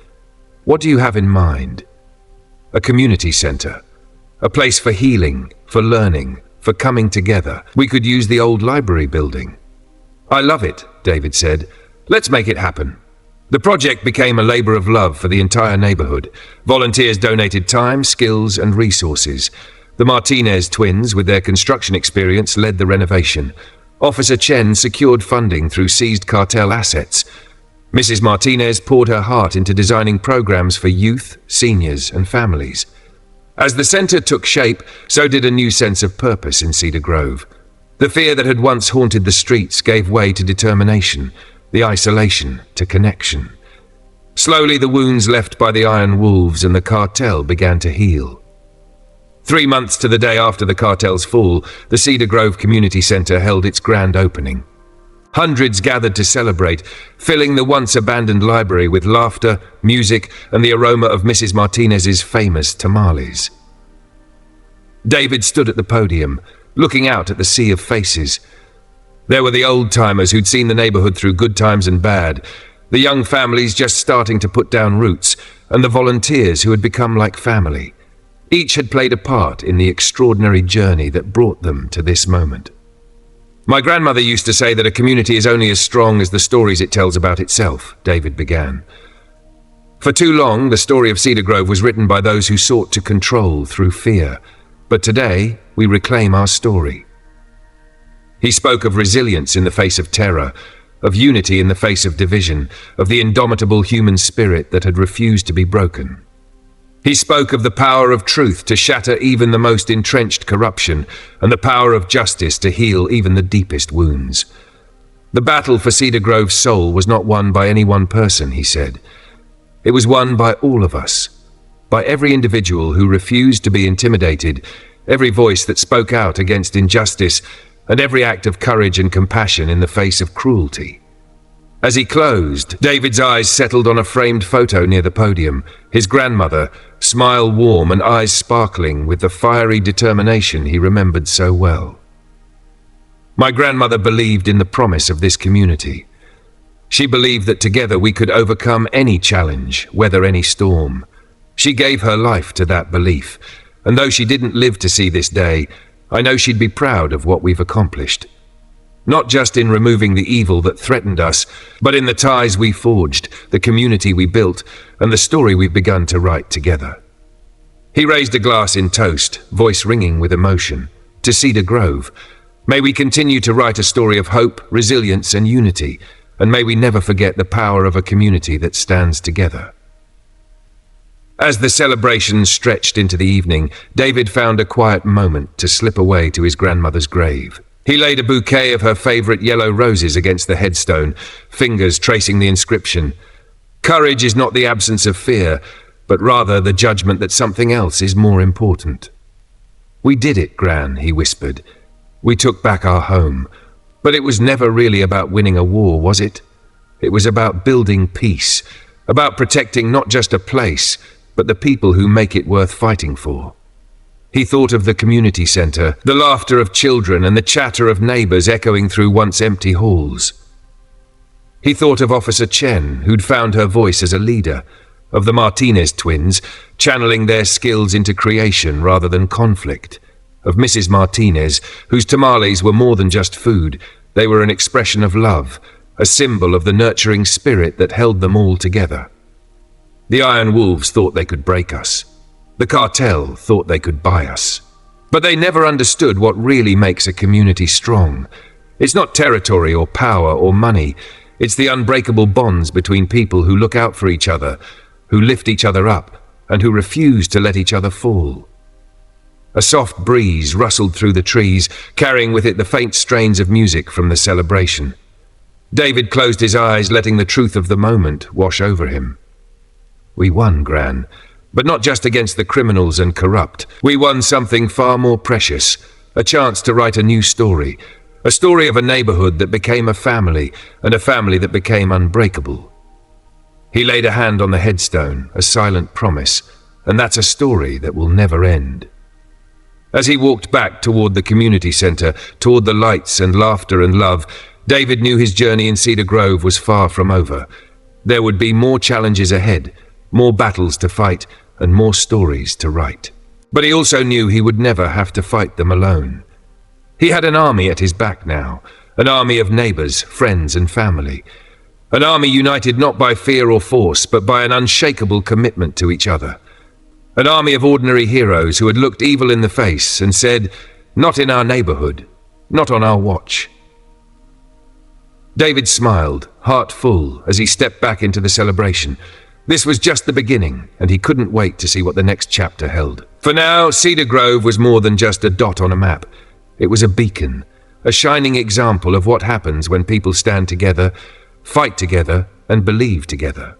"What do you have in mind?" "A community center. A place for healing, for learning, for coming together. We could use the old library building." "I love it," David said. "Let's make it happen." The project became a labor of love for the entire neighborhood. Volunteers donated time, skills, and resources. The Martinez twins, with their construction experience, led the renovation. Officer Chen secured funding through seized cartel assets. Mrs. Martinez poured her heart into designing programs for youth, seniors, and families. As the center took shape, so did a new sense of purpose in Cedar Grove. The fear that had once haunted the streets gave way to determination, the isolation to connection. Slowly, the wounds left by the Iron Wolves and the cartel began to heal. 3 months to the day after the cartel's fall, the Cedar Grove Community Center held its grand opening. Hundreds gathered to celebrate, filling the once-abandoned library with laughter, music, and the aroma of Mrs. Martinez's famous tamales. David stood at the podium, looking out at the sea of faces. There were the old-timers who'd seen the neighborhood through good times and bad, the young families just starting to put down roots, and the volunteers who had become like family. Each had played a part in the extraordinary journey that brought them to this moment. "My grandmother used to say that a community is only as strong as the stories it tells about itself," David began. "For too long, the story of Cedar Grove was written by those who sought to control through fear. But today, we reclaim our story." He spoke of resilience in the face of terror, of unity in the face of division, of the indomitable human spirit that had refused to be broken. He spoke of the power of truth to shatter even the most entrenched corruption, and the power of justice to heal even the deepest wounds. The battle for Cedar Grove's soul was not won by any one person, he said. It was won by all of us, by every individual who refused to be intimidated, every voice that spoke out against injustice, and every act of courage and compassion in the face of cruelty. As he closed, David's eyes settled on a framed photo near the podium, his grandmother, smile warm and eyes sparkling with the fiery determination he remembered so well. My grandmother believed in the promise of this community. She believed that together we could overcome any challenge, weather any storm. She gave her life to that belief, and though she didn't live to see this day, I know she'd be proud of what we've accomplished. Not just in removing the evil that threatened us, but in the ties we forged, the community we built, and the story we've begun to write together. He raised a glass in toast, voice ringing with emotion, to Cedar Grove. May we continue to write a story of hope, resilience, and unity, and may we never forget the power of a community that stands together. As the celebration stretched into the evening, David found a quiet moment to slip away to his grandmother's grave. He laid a bouquet of her favorite yellow roses against the headstone, fingers tracing the inscription. Courage is not the absence of fear, but rather the judgment that something else is more important. We did it, Gran, he whispered. We took back our home. But it was never really about winning a war, was it? It was about building peace, about protecting not just a place, but the people who make it worth fighting for. He thought of the community center, the laughter of children and the chatter of neighbors echoing through once empty halls. He thought of Officer Chen, who'd found her voice as a leader, of the Martinez twins, channeling their skills into creation rather than conflict, of Mrs. Martinez, whose tamales were more than just food, they were an expression of love, a symbol of the nurturing spirit that held them all together. The Iron Wolves thought they could break us. The cartel thought they could buy us. But they never understood what really makes a community strong. It's not territory or power or money. It's the unbreakable bonds between people who look out for each other, who lift each other up, and who refuse to let each other fall. A soft breeze rustled through the trees, carrying with it the faint strains of music from the celebration. David closed his eyes, letting the truth of the moment wash over him. We won, Gran. But not just against the criminals and corrupt. We won something far more precious, a chance to write a new story. A story of a neighborhood that became a family, and a family that became unbreakable. He laid a hand on the headstone, a silent promise, and that's a story that will never end. As he walked back toward the community center, toward the lights and laughter and love, David knew his journey in Cedar Grove was far from over. There would be more challenges ahead, more battles to fight, and more stories to write. But he also knew he would never have to fight them alone. He had an army at his back now, an army of neighbors, friends, and family. An army united not by fear or force, but by an unshakable commitment to each other. An army of ordinary heroes who had looked evil in the face and said, "Not in our neighborhood, not on our watch." David smiled, heart full, as he stepped back into the celebration. This was just the beginning, and he couldn't wait to see what the next chapter held. For now, Cedar Grove was more than just a dot on a map. It was a beacon, a shining example of what happens when people stand together, fight together, and believe together.